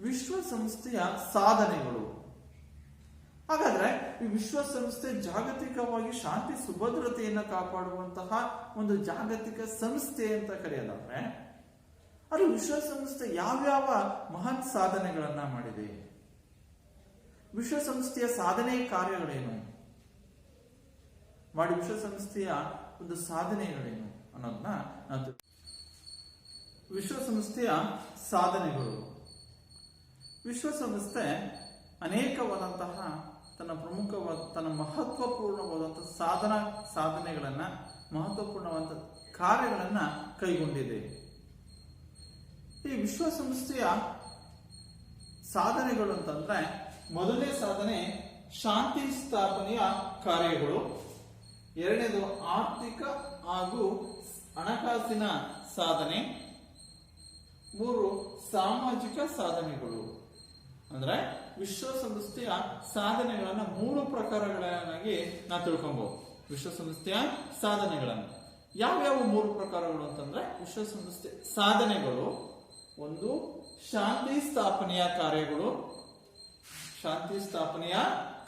ವಿಶ್ವಸಂಸ್ಥೆಯ ಸಾಧನೆಗಳು. ಹಾಗಾದ್ರೆ ಈ ವಿಶ್ವಸಂಸ್ಥೆ ಜಾಗತಿಕವಾಗಿ ಶಾಂತಿ ಸುಭದ್ರತೆಯನ್ನು ಕಾಪಾಡುವಂತಹ ಒಂದು ಜಾಗತಿಕ ಸಂಸ್ಥೆ ಅಂತ ಕರೆಯಲಾದ್ರೆ ಅದು ವಿಶ್ವಸಂಸ್ಥೆ ಯಾವ್ಯಾವ ಮಹತ್ ಸಾಧನೆಗಳನ್ನ ಮಾಡಿದೆ, ವಿಶ್ವಸಂಸ್ಥೆಯ ಸಾಧನೆ ಕಾರ್ಯಗಳೇನು, ವಿಶ್ವಸಂಸ್ಥೆಯ ಒಂದು ಸಾಧನೆಗಳೇನು ಅನ್ನೋದನ್ನ ನಾವು ವಿಶ್ವಸಂಸ್ಥೆಯ ಸಾಧನೆಗಳು. ವಿಶ್ವಸಂಸ್ಥೆ ಅನೇಕವಾದಂತಹ ತನ್ನ ಮಹತ್ವಪೂರ್ಣವಾದಂತಹ ಸಾಧನೆಗಳನ್ನ ಮಹತ್ವಪೂರ್ಣವಾದ ಕಾರ್ಯಗಳನ್ನ ಕೈಗೊಂಡಿದೆ. ಈ ವಿಶ್ವಸಂಸ್ಥೆಯ ಸಾಧನೆಗಳು ಅಂತಂದ್ರೆ ಮೊದಲನೇ ಸಾಧನೆ ಶಾಂತಿ ಸ್ಥಾಪನೆಯ ಕಾರ್ಯಗಳು, ಎರಡನೇದು ಆರ್ಥಿಕ ಹಾಗೂ ಹಣಕಾಸಿನ ಸಾಧನೆ, ಮೂರು ಸಾಮಾಜಿಕ ಸಾಧನೆಗಳು. ಅಂದ್ರೆ ವಿಶ್ವಸಂಸ್ಥೆಯ ಸಾಧನೆಗಳನ್ನ ಮೂರು ಪ್ರಕಾರಗಳನ್ನಾಗಿ ನಾವು ತಿಳ್ಕೊಬಹುದು. ವಿಶ್ವಸಂಸ್ಥೆಯ ಸಾಧನೆಗಳನ್ನ ಯಾವ್ಯಾವ ಮೂರು ಪ್ರಕಾರಗಳು ಅಂತಂದ್ರೆ ವಿಶ್ವಸಂಸ್ಥೆ ಸಾಧನೆಗಳು, ಒಂದು ಶಾಂತಿ ಸ್ಥಾಪನೆಯ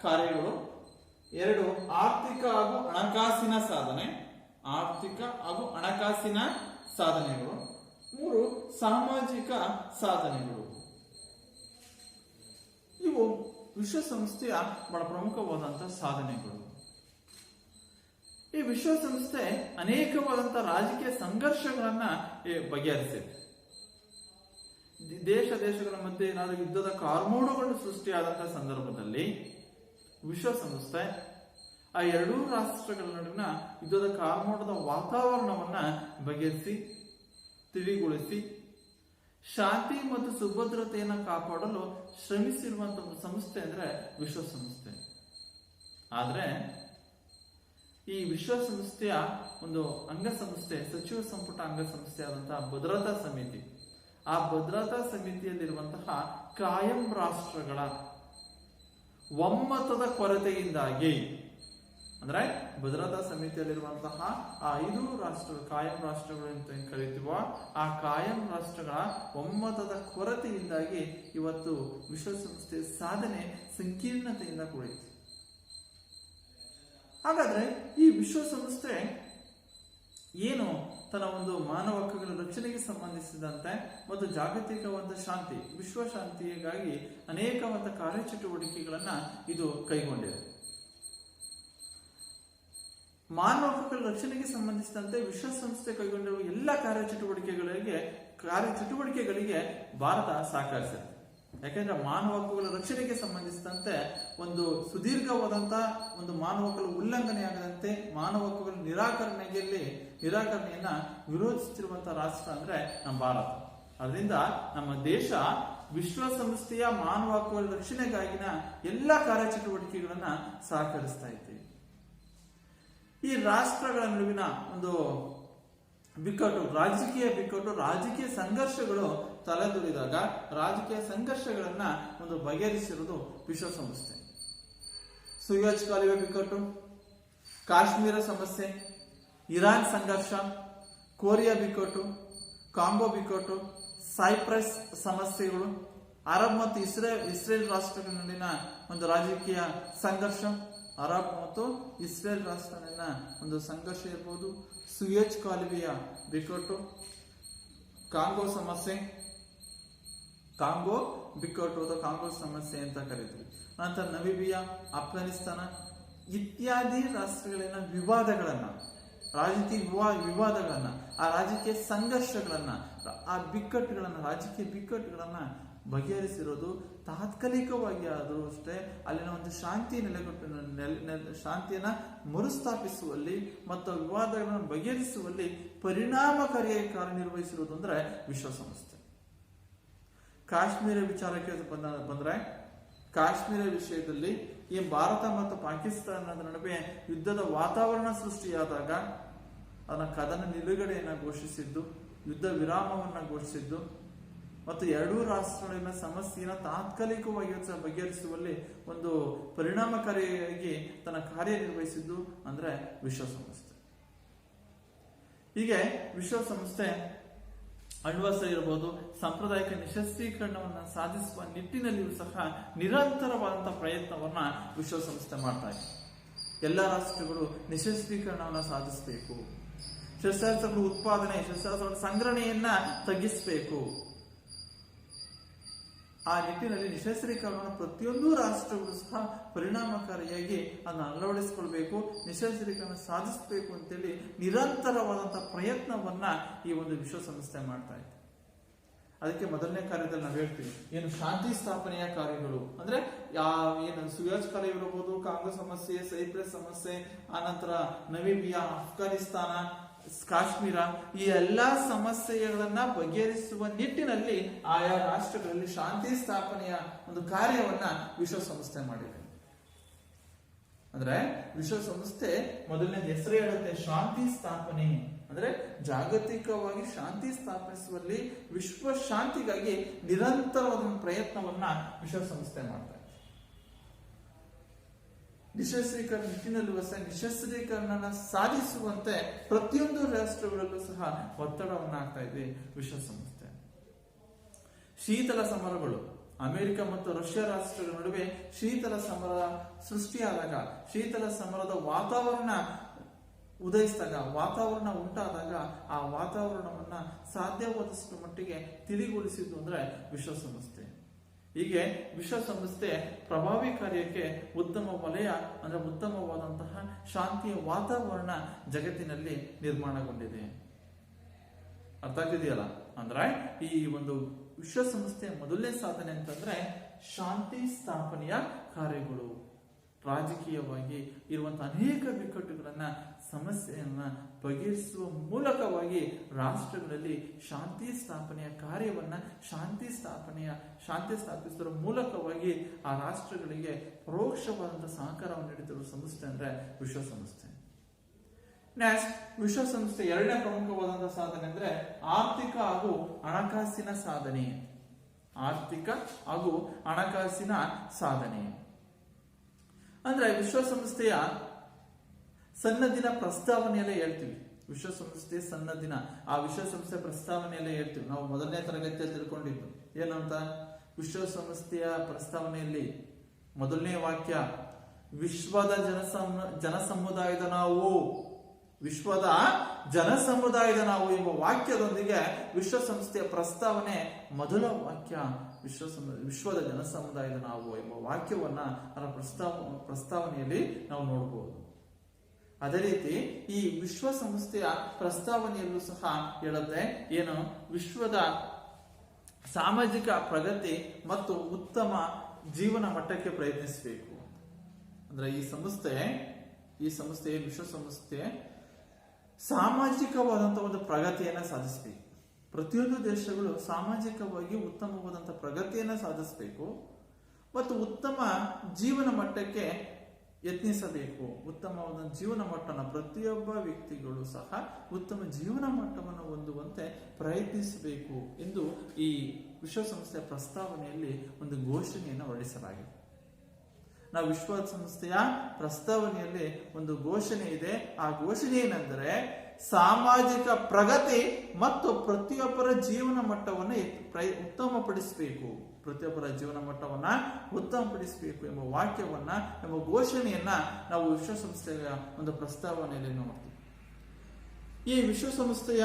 ಕಾರ್ಯಗಳು, ಎರಡು ಆರ್ಥಿಕ ಹಾಗೂ ಹಣಕಾಸಿನ ಸಾಧನೆಗಳು, ಮೂರು ಸಾಮಾಜಿಕ ಸಾಧನೆಗಳು. ಇವು ವಿಶ್ವಸಂಸ್ಥೆಯ ಬಹಳ ಪ್ರಮುಖವಾದಂತಹ ಸಾಧನೆಗಳು. ಈ ವಿಶ್ವಸಂಸ್ಥೆ ಅನೇಕವಾದಂತಹ ರಾಜಕೀಯ ಸಂಘರ್ಷಗಳನ್ನ ಬಗೆಹರಿಸಿದೆ. ದೇಶಗಳ ಮಧ್ಯೆ ಏನಾದರೂ ಯುದ್ಧದ ಕಾರ್ಮೋಡಗಳು ಸೃಷ್ಟಿಯಾದಂತಹ ಸಂದರ್ಭದಲ್ಲಿ ವಿಶ್ವಸಂಸ್ಥೆ ಆ ಎರಡೂ ರಾಷ್ಟ್ರಗಳ ನಡುವಿನ ಯುದ್ಧದ ಕಾರ್ಮೋಡದ ವಾತಾವರಣವನ್ನ ಬಗೆಹರಿಸಿ ತಿಳಿಗೊಳಿಸಿ ಶಾಂತಿ ಮತ್ತು ಸುಭದ್ರತೆಯನ್ನು ಕಾಪಾಡಲು ಶ್ರಮಿಸಿರುವಂತಹ ಒಂದು ಸಂಸ್ಥೆ ಅಂದ್ರೆ ವಿಶ್ವಸಂಸ್ಥೆ. ಆದ್ರೆ ಈ ವಿಶ್ವಸಂಸ್ಥೆಯ ಒಂದು ಅಂಗಸಂಸ್ಥೆ, ಸಚಿವ ಸಂಪುಟ ಅಂಗಸಂಸ್ಥೆ ಆದಂತಹ ಭದ್ರತಾ ಸಮಿತಿ, ಆ ಭದ್ರತಾ ಸಮಿತಿಯಲ್ಲಿರುವಂತಹ ಕಾಯಂ ರಾಷ್ಟ್ರಗಳ ಒಮ್ಮತದ ಕೊರತೆಯಿಂದಾಗಿ, ಅಂದ್ರೆ ಭದ್ರತಾ ಸಮಿತಿಯಲ್ಲಿರುವಂತಹ ಆ 5 ರಾಷ್ಟ್ರಗಳು ಕಾಯಂ ರಾಷ್ಟ್ರಗಳು ಅಂತ ಕರೀತೀವೋ ಆ ಕಾಯಂ ರಾಷ್ಟ್ರಗಳ ಒಮ್ಮತದ ಕೊರತೆಯಿಂದಾಗಿ ಇವತ್ತು ವಿಶ್ವಸಂಸ್ಥೆಯ ಸಾಧನೆ ಸಂಕೀರ್ಣತೆಯಿಂದ ಕೂಡಿದೆ. ಹಾಗಾದ್ರೆ ಈ ವಿಶ್ವಸಂಸ್ಥೆ ಏನು ತನ್ನ ಒಂದು ಮಾನವ ಹಕ್ಕುಗಳ ರಕ್ಷಣೆಗೆ ಸಂಬಂಧಿಸಿದಂತೆ ಮತ್ತು ಜಾಗತಿಕವಾದ ಶಾಂತಿ, ವಿಶ್ವ ಶಾಂತಿಗಾಗಿ ಅನೇಕವಾದ ಕಾರ್ಯಚಟುವಟಿಕೆಗಳನ್ನ ಇದು ಕೈಗೊಂಡಿದೆ. ಮಾನವ ಹಕ್ಕುಗಳ ರಕ್ಷಣೆಗೆ ಸಂಬಂಧಿಸಿದಂತೆ ವಿಶ್ವಸಂಸ್ಥೆ ಕೈಗೊಂಡಿರುವ ಎಲ್ಲ ಕಾರ್ಯಚಟುವಟಿಕೆಗಳಿಗೆ ಭಾರತ ಸಹಕರಿಸಿದೆ. ಯಾಕೆಂದ್ರೆ ಮಾನವ ಹಕ್ಕುಗಳ ರಕ್ಷಣೆಗೆ ಸಂಬಂಧಿಸಿದಂತೆ ಒಂದು ಸುದೀರ್ಘವಾದಂತಹ ಒಂದು ಮಾನವ ಹಕ್ಕುಗಳ ಉಲ್ಲಂಘನೆಯಾಗದಂತೆ ಮಾನವ ಹಕ್ಕುಗಳ ನಿರಾಕರಣೆಯನ್ನ ವಿರೋಧಿಸುತ್ತಿರುವಂತಹ ರಾಷ್ಟ್ರ ಅಂದ್ರೆ ನಮ್ಮ ಭಾರತ. ಅದರಿಂದ ನಮ್ಮ ದೇಶ ವಿಶ್ವಸಂಸ್ಥೆಯ ಮಾನವ ಹಕ್ಕುಗಳ ರಕ್ಷಣೆಗಾಗಿನ ಎಲ್ಲ ಕಾರ್ಯಚಟುವಟಿಕೆಗಳನ್ನ ಸಹಕರಿಸ್ತಾ ಇದೆ. ಈ ರಾಷ್ಟ್ರಗಳ ನಡುವಿನ ಒಂದು ರಾಜಕೀಯ ಸಂಘರ್ಷಗಳು ತಲೆದೂರಿದಾಗ ರಾಜಕೀಯ ಸಂಘರ್ಷಗಳನ್ನ ಒಂದು ಬಗೆಹರಿಸಿರುವುದು ವಿಶ್ವಸಂಸ್ಥೆ. ಸುಯಜ್ ಕಾಲುವೆ ಬಿಕ್ಕಟ್ಟು, ಕಾಶ್ಮೀರ ಸಮಸ್ಯೆ, ಇರಾನ್ ಸಂಘರ್ಷ, ಕೊರಿಯಾ ಬಿಕ್ಕಟ್ಟು, ಕಾಂಗೋ ಬಿಕ್ಕಟ್ಟು, ಸೈಪ್ರಸ್ ಸಮಸ್ಯೆಗಳು, ಅರಬ್ ಮತ್ತು ಇಸ್ರೇಲ್ ರಾಷ್ಟ್ರಗಳ ನಡುವಿನ ಒಂದು ರಾಜಕೀಯ ಸಂಘರ್ಷ, ಅರಬ್ ಮತ್ತು ಇಸ್ರೇಲ್ ರಾಷ್ಟ್ರಗಳ ಒಂದು ಸಂಘರ್ಷ ಇರಬಹುದು, ಸುಯಜ್ ಕಾಲುವೆಯ ಬಿಕ್ಕಟ್ಟು, ಕಾಂಗೋ ಬಿಕ್ಕಟ್ಟು ಅಥವಾ ಕಾಂಗೋ ಸಮಸ್ಯೆ ಅಂತ ಕರೀತೀವಿ. ನಂತರ ನಮೀಬಿಯಾ, ಅಫ್ಘಾನಿಸ್ತಾನ ಇತ್ಯಾದಿ ರಾಷ್ಟ್ರಗಳಿನ ವಿವಾದಗಳನ್ನ ಆ ರಾಜಕೀಯ ಸಂಘರ್ಷಗಳನ್ನ ಆ ರಾಜಕೀಯ ಬಿಕ್ಕಟ್ಟುಗಳನ್ನ ಬಗೆಹರಿಸಿರೋದು ತಾತ್ಕಾಲಿಕವಾಗಿ ಆದರೂ ಅಷ್ಟೇ ಅಲ್ಲಿನ ಒಂದು ಶಾಂತಿಯನ್ನ ಮರುಸ್ಥಾಪಿಸುವಲ್ಲಿ ಮತ್ತು ವಿವಾದಗಳನ್ನು ಬಗೆಹರಿಸುವಲ್ಲಿ ಪರಿಣಾಮಕಾರಿಯಾಗಿ ಕಾರ್ಯನಿರ್ವಹಿಸಿರುವುದು ಅಂದ್ರೆ ವಿಶ್ವಸಂಸ್ಥೆ. ಕಾಶ್ಮೀರ ವಿಚಾರಕ್ಕೆ ಬಂದ್ರೆ ಕಾಶ್ಮೀರ ವಿಷಯದಲ್ಲಿ ಈ ಭಾರತ ಮತ್ತು ಪಾಕಿಸ್ತಾನದ ನಡುವೆ ಯುದ್ಧದ ವಾತಾವರಣ ಸೃಷ್ಟಿಯಾದಾಗ ಅದನ್ನ ಕದನ ನಿಲುಗಡೆಯನ್ನ ಘೋಷಿಸಿದ್ದು, ಯುದ್ಧ ವಿರಾಮವನ್ನ ಘೋಷಿಸಿದ್ದು ಮತ್ತು ಎರಡೂ ರಾಷ್ಟ್ರಗಳಿನ ಸಮಸ್ಯೆಯನ್ನು ತಾತ್ಕಾಲಿಕವಾಗಿ ಬಗೆಹರಿಸುವಲ್ಲಿ ಒಂದು ಪರಿಣಾಮಕಾರಿಯಾಗಿ ತನ್ನ ಕಾರ್ಯನಿರ್ವಹಿಸಿದ್ದು ಅಂದ್ರೆ ವಿಶ್ವಸಂಸ್ಥೆ. ಹೀಗೆ ವಿಶ್ವಸಂಸ್ಥೆ ಅಣ್ವಸ್ತ್ರ ಇರಬಹುದು, ಸಾಂಪ್ರದಾಯಿಕ ನಿಶಸ್ತ್ರೀಕರಣವನ್ನು ಸಾಧಿಸುವ ನಿಟ್ಟಿನಲ್ಲಿಯೂ ಸಹ ನಿರಂತರವಾದಂತಹ ಪ್ರಯತ್ನವನ್ನ ವಿಶ್ವಸಂಸ್ಥೆ ಮಾಡ್ತಾ ಇದೆ. ಎಲ್ಲ ರಾಷ್ಟ್ರಗಳು ನಿಶಸ್ತ್ರೀಕರಣವನ್ನು ಸಾಧಿಸಬೇಕು, ಶಸ್ತ್ರಾಸ್ತ್ರಗಳ ಉತ್ಪಾದನೆ, ಶಸ್ತ್ರಾಸ್ತ್ರಗಳ ಸಂಗ್ರಹಣೆಯನ್ನ ತಗ್ಗಿಸಬೇಕು. ಆ ನಿಟ್ಟಿನಲ್ಲಿ ನಿಶಸ್ತ್ರೀಕರಣವನ್ನು ಪ್ರತಿಯೊಂದು ರಾಷ್ಟ್ರಗಳು ಸಹ ಪರಿಣಾಮಕಾರಿಯಾಗಿ ಅದನ್ನು ಅಳವಡಿಸಿಕೊಳ್ಬೇಕು, ನಿಶಸ್ತ್ರೀಕರಣ ಸಾಧಿಸಬೇಕು ಅಂತೇಳಿ ನಿರಂತರವಾದಂತಹ ಪ್ರಯತ್ನವನ್ನ ಈ ಒಂದು ವಿಶ್ವಸಂಸ್ಥೆ ಮಾಡ್ತಾ ಇದೆ. ಅದಕ್ಕೆ ಮೊದಲನೇ ಕಾರ್ಯದಲ್ಲಿ ನಾವು ಹೇಳ್ತೀವಿ ಏನು ಶಾಂತಿ ಸ್ಥಾಪನೆಯ ಕಾರ್ಯಗಳು ಅಂದ್ರೆ ಏನು ಸುಯಾಜ್ ಕಾರ್ಯ ಇರಬಹುದು, ಕಾಂಗೋ ಸಮಸ್ಯೆ, ಸೈಪ್ರಸ್ ಸಮಸ್ಯೆ, ಆನಂತರ ನಮೀಬಿಯಾ, ಅಫ್ಘಾನಿಸ್ತಾನ, ಕಾಶ್ಮೀರ, ಈ ಎಲ್ಲಾ ಸಮಸ್ಯೆಗಳನ್ನ ಬಗೆಹರಿಸುವ ನಿಟ್ಟಿನಲ್ಲಿ ಆಯಾ ರಾಷ್ಟ್ರಗಳಲ್ಲಿ ಶಾಂತಿ ಸ್ಥಾಪನೆಯ ಒಂದು ಕಾರ್ಯವನ್ನ ವಿಶ್ವಸಂಸ್ಥೆ ಮಾಡಿದೆ. ಅಂದ್ರೆ ವಿಶ್ವಸಂಸ್ಥೆ ಮೊದಲನೇ ಹೆಸರು ಹೇಳುತ್ತೆ ಶಾಂತಿ ಸ್ಥಾಪನೆ ಅಂದ್ರೆ ಜಾಗತಿಕವಾಗಿ ಶಾಂತಿ ಸ್ಥಾಪಿಸುವಲ್ಲಿ ವಿಶ್ವ ಶಾಂತಿಗಾಗಿ ನಿರಂತರವಾದ ಪ್ರಯತ್ನವನ್ನ ವಿಶ್ವಸಂಸ್ಥೆ ಮಾಡ್ತಾರೆ. ನಿಶಸ್ತ್ರೀಕರಣ ನಿಟ್ಟಿನಲ್ಲೂ ಸಹ ನಿಶಸ್ತ್ರೀಕರಣ ಸಾಧಿಸುವಂತೆ ಪ್ರತಿಯೊಂದು ರಾಷ್ಟ್ರಗಳಲ್ಲೂ ಸಹ ಒತ್ತಡವನ್ನ ಹಾಕ್ತಾ ಇದೆ ವಿಶ್ವಸಂಸ್ಥೆ. ಶೀತಲ ಸಮರಗಳು ಅಮೆರಿಕ ಮತ್ತು ರಷ್ಯಾ ರಾಷ್ಟ್ರಗಳ ನಡುವೆ ಶೀತಲ ಸಮರ ಸೃಷ್ಟಿಯಾದಾಗ, ಶೀತಲ ಸಮರದ ವಾತಾವರಣ ಉದಯಿಸಿದಾಗ, ವಾತಾವರಣ ಉಂಟಾದಾಗ ಆ ವಾತಾವರಣವನ್ನ ಸಾಧ್ಯವಾದಷ್ಟು ಮಟ್ಟಿಗೆ ತಿಳಿಗೊಳಿಸಿದ್ದು ಅಂದ್ರೆ ವಿಶ್ವಸಂಸ್ಥೆ. ಹೀಗೆ ವಿಶ್ವಸಂಸ್ಥೆ ಪ್ರಭಾವಿ ಕಾರ್ಯಕ್ಕೆ ಉತ್ತಮ ವಲಯ ಅಂದ್ರೆ ಉತ್ತಮವಾದಂತಹ ಶಾಂತಿಯ ವಾತಾವರಣ ಜಗತ್ತಿನಲ್ಲಿ ನಿರ್ಮಾಣಗೊಂಡಿದೆ. ಅರ್ಥ ಆಗ್ತಿದೆಯಲ್ಲ? ಅಂದ್ರೆ ಈ ಒಂದು ವಿಶ್ವಸಂಸ್ಥೆಯ ಮೊದಲನೇ ಸಾಧನೆ ಅಂತಂದ್ರೆ ಶಾಂತಿ ಸ್ಥಾಪನೆಯ ಕಾರ್ಯಗಳು. ರಾಜಕೀಯವಾಗಿ ಇರುವಂತಹ ಅನೇಕ ಬಿಕ್ಕಟ್ಟುಗಳನ್ನ, ಸಮಸ್ಯೆಯನ್ನ ಬಗೆಹರಿಸುವ ಮೂಲಕವಾಗಿ ರಾಷ್ಟ್ರಗಳಲ್ಲಿ ಶಾಂತಿ ಸ್ಥಾಪನೆಯ ಕಾರ್ಯವನ್ನ ಶಾಂತಿ ಸ್ಥಾಪಿಸುವ ಮೂಲಕವಾಗಿ ಆ ರಾಷ್ಟ್ರಗಳಿಗೆ ಪರೋಕ್ಷವಾದಂತಹ ಸಹಕಾರವನ್ನು ನೀಡುತ್ತಿರುವ ಸಂಸ್ಥೆ ಅಂದ್ರೆ ವಿಶ್ವಸಂಸ್ಥೆ. ನೆಕ್ಸ್ಟ್, ವಿಶ್ವಸಂಸ್ಥೆ ಎರಡನೇ ಪ್ರಮುಖವಾದಂತಹ ಸಾಧನೆ ಅಂದ್ರೆ ಆರ್ಥಿಕ ಹಾಗೂ ಹಣಕಾಸಿನ ಸಾಧನೆ. ಆರ್ಥಿಕ ಹಾಗೂ ಹಣಕಾಸಿನ ಸಾಧನೆ ಅಂದ್ರೆ ವಿಶ್ವಸಂಸ್ಥೆಯ ಸನ್ನದಿನ ಪ್ರಸ್ತಾವನೆಯಲ್ಲೇ ಹೇಳ್ತೀವಿ. ವಿಶ್ವಸಂಸ್ಥೆ ಸನ್ನದಿನ, ಆ ವಿಶ್ವಸಂಸ್ಥೆ ಪ್ರಸ್ತಾವನೆಯಲ್ಲೇ ಹೇಳ್ತೀವಿ. ನಾವು ಮೊದಲನೇ ತರಗತಿಯಲ್ಲಿ ತಿಳ್ಕೊಂಡಿದ್ದು ಏನಂತ, ವಿಶ್ವಸಂಸ್ಥೆಯ ಪ್ರಸ್ತಾವನೆಯಲ್ಲಿ ಮೊದಲನೇ ವಾಕ್ಯ ವಿಶ್ವದ ಜನಸಮುದಾಯದ ನಾವು, ವಿಶ್ವದ ಜನಸಮುದಾಯದ ನಾವು ಎಂಬ ವಾಕ್ಯದೊಂದಿಗೆ ವಿಶ್ವಸಂಸ್ಥೆಯ ಪ್ರಸ್ತಾವನೆ ಮೊದಲ ವಾಕ್ಯ ವಿಶ್ವದ ಜನಸಮುದಾಯದ ನಾವು ಎಂಬ ವಾಕ್ಯವನ್ನ ಅದರ ಪ್ರಸ್ತಾವನೆಯಲ್ಲಿ ನಾವು ನೋಡಬಹುದು. ಅದೇ ರೀತಿ ಈ ವಿಶ್ವಸಂಸ್ಥೆಯ ಪ್ರಸ್ತಾವನೆಯಲ್ಲೂ ಸಹ ಹೇಳುತ್ತೆ ಏನು, ವಿಶ್ವದ ಸಾಮಾಜಿಕ ಪ್ರಗತಿ ಮತ್ತು ಉತ್ತಮ ಜೀವನ ಮಟ್ಟಕ್ಕೆ ಪ್ರಯತ್ನಿಸಬೇಕು. ಅಂದ್ರೆ ಈ ಸಂಸ್ಥೆ ವಿಶ್ವಸಂಸ್ಥೆ ಸಾಮಾಜಿಕವಾದಂತಹ ಒಂದು ಪ್ರಗತಿಯನ್ನ ಸಾಧಿಸಬೇಕು. ಪ್ರತಿಯೊಂದು ದೇಶಗಳು ಸಾಮಾಜಿಕವಾಗಿ ಉತ್ತಮವಾದಂತಹ ಪ್ರಗತಿಯನ್ನ ಸಾಧಿಸಬೇಕು ಮತ್ತು ಉತ್ತಮ ಜೀವನ ಮಟ್ಟಕ್ಕೆ ಯತ್ನಿಸಬೇಕು. ಉತ್ತಮವಾದ ಜೀವನ ಮಟ್ಟವನ್ನು ಪ್ರತಿಯೊಬ್ಬ ವ್ಯಕ್ತಿಗಳು ಸಹ ಉತ್ತಮ ಜೀವನ ಮಟ್ಟವನ್ನು ಹೊಂದುವಂತೆ ಪ್ರಯತ್ನಿಸಬೇಕು ಎಂದು ಈ ವಿಶ್ವಸಂಸ್ಥೆಯ ಪ್ರಸ್ತಾವನೆಯಲ್ಲಿ ಒಂದು ಘೋಷಣೆಯನ್ನು ಹೊರಡಿಸಲಾಗಿದೆ. ನಾವು ವಿಶ್ವಸಂಸ್ಥೆಯ ಪ್ರಸ್ತಾವನೆಯಲ್ಲಿ ಒಂದು ಘೋಷಣೆ ಇದೆ. ಆ ಘೋಷಣೆ ಏನೆಂದರೆ ಸಾಮಾಜಿಕ ಪ್ರಗತಿ ಮತ್ತು ಪ್ರತಿಯೊಬ್ಬರ ಜೀವನ ಮಟ್ಟವನ್ನು ಉತ್ತಮಪಡಿಸಬೇಕು, ಪ್ರತಿಯೊಬ್ಬರ ಜೀವನ ಮಟ್ಟವನ್ನ ಉತ್ತಮಪಡಿಸಬೇಕು ಎಂಬ ವಾಕ್ಯವನ್ನ, ಎಂಬ ಘೋಷಣೆಯನ್ನ ನಾವು ವಿಶ್ವಸಂಸ್ಥೆಯ ಒಂದು ಪ್ರಸ್ತಾವನೆಯಲ್ಲಿ ನೋಡ್ತೀವಿ. ಈ ವಿಶ್ವಸಂಸ್ಥೆಯ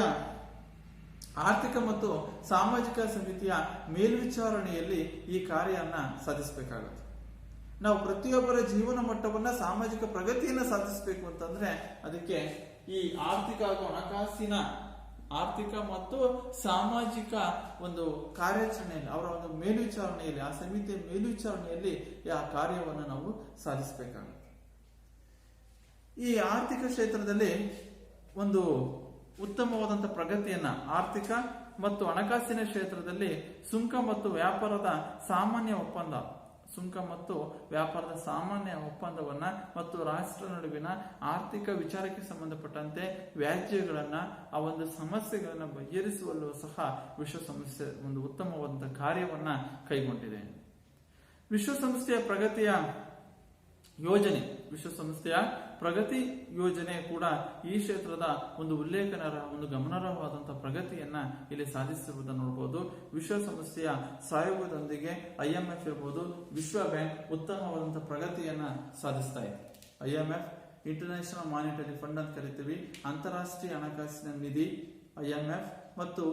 ಆರ್ಥಿಕ ಮತ್ತು ಸಾಮಾಜಿಕ ಸಮಿತಿಯ ಮೇಲ್ವಿಚಾರಣೆಯಲ್ಲಿ ಈ ಕಾರ್ಯವನ್ನ ಸಾಧಿಸಬೇಕಾಗುತ್ತೆ. ನಾವು ಪ್ರತಿಯೊಬ್ಬರ ಜೀವನ ಮಟ್ಟವನ್ನ, ಸಾಮಾಜಿಕ ಪ್ರಗತಿಯನ್ನ ಸಾಧಿಸಬೇಕು ಅಂತಂದ್ರೆ ಅದಕ್ಕೆ ಈ ಆರ್ಥಿಕ ಹಾಗೂ ಹಣಕಾಸಿನ, ಆರ್ಥಿಕ ಮತ್ತು ಸಾಮಾಜಿಕ ಒಂದು ಕಾರ್ಯಾಚರಣೆಯಲ್ಲಿ, ಅವರ ಒಂದು ಮೇಲ್ವಿಚಾರಣೆಯಲ್ಲಿ, ಆ ಸಮಿತಿಯ ಮೇಲ್ವಿಚಾರಣೆಯಲ್ಲಿ ಆ ಕಾರ್ಯವನ್ನು ನಾವು ಸಾಧಿಸಬೇಕಾಗುತ್ತೆ. ಈ ಆರ್ಥಿಕ ಕ್ಷೇತ್ರದಲ್ಲಿ ಒಂದು ಉತ್ತಮವಾದಂತಹ ಪ್ರಗತಿಯನ್ನ, ಆರ್ಥಿಕ ಮತ್ತು ಹಣಕಾಸಿನ ಕ್ಷೇತ್ರದಲ್ಲಿ ಸುಂಕ ಮತ್ತು ವ್ಯಾಪಾರದ ಸಾಮಾನ್ಯ ಒಪ್ಪಂದವನ್ನ ಮತ್ತು ರಾಷ್ಟ್ರ ನಡುವಿನ ಆರ್ಥಿಕ ವಿಚಾರಕ್ಕೆ ಸಂಬಂಧಪಟ್ಟಂತೆ ವ್ಯಾಜ್ಯಗಳನ್ನ, ಆ ಒಂದು ಸಮಸ್ಯೆಗಳನ್ನ ಬಗೆಹರಿಸುವಲ್ಲೂ ಸಹ ವಿಶ್ವಸಂಸ್ಥೆ ಒಂದು ಉತ್ತಮವಾದಂತಹ ಕಾರ್ಯವನ್ನ ಕೈಗೊಂಡಿದೆ. ವಿಶ್ವಸಂಸ್ಥೆಯ ಪ್ರಗತಿಯ ಯೋಜನೆ, ವಿಶ್ವಸಂಸ್ಥೆಯ ಪ್ರಗತಿ ಯೋಜನೆ ಕೂಡ ಈ ಕ್ಷೇತ್ರದ ಒಂದು ಒಂದು ಗಮನಾರ್ಹವಾದಂತಹ ಪ್ರಗತಿಯನ್ನ ಇಲ್ಲಿ ಸಾಧಿಸಿರುವುದನ್ನು ನೋಡಬಹುದು. ವಿಶ್ವಸಂಸ್ಥೆಯ ಸಹಯೋಗದೊಂದಿಗೆ IMF ಇರಬಹುದು, ವಿಶ್ವ ಬ್ಯಾಂಕ್ ಉತ್ತಮವಾದಂತಹ ಪ್ರಗತಿಯನ್ನ ಸಾಧಿಸ್ತಾ ಇದೆ. IMF ಇಂಟರ್ನ್ಯಾಷನಲ್ ಮಾನಿಟರಿ ಫಂಡ್ ಅಂತ ಕರಿತೀವಿ, ಅಂತಾರಾಷ್ಟ್ರೀಯ ಹಣಕಾಸಿನ ನಿಧಿ IMF ಮತ್ತು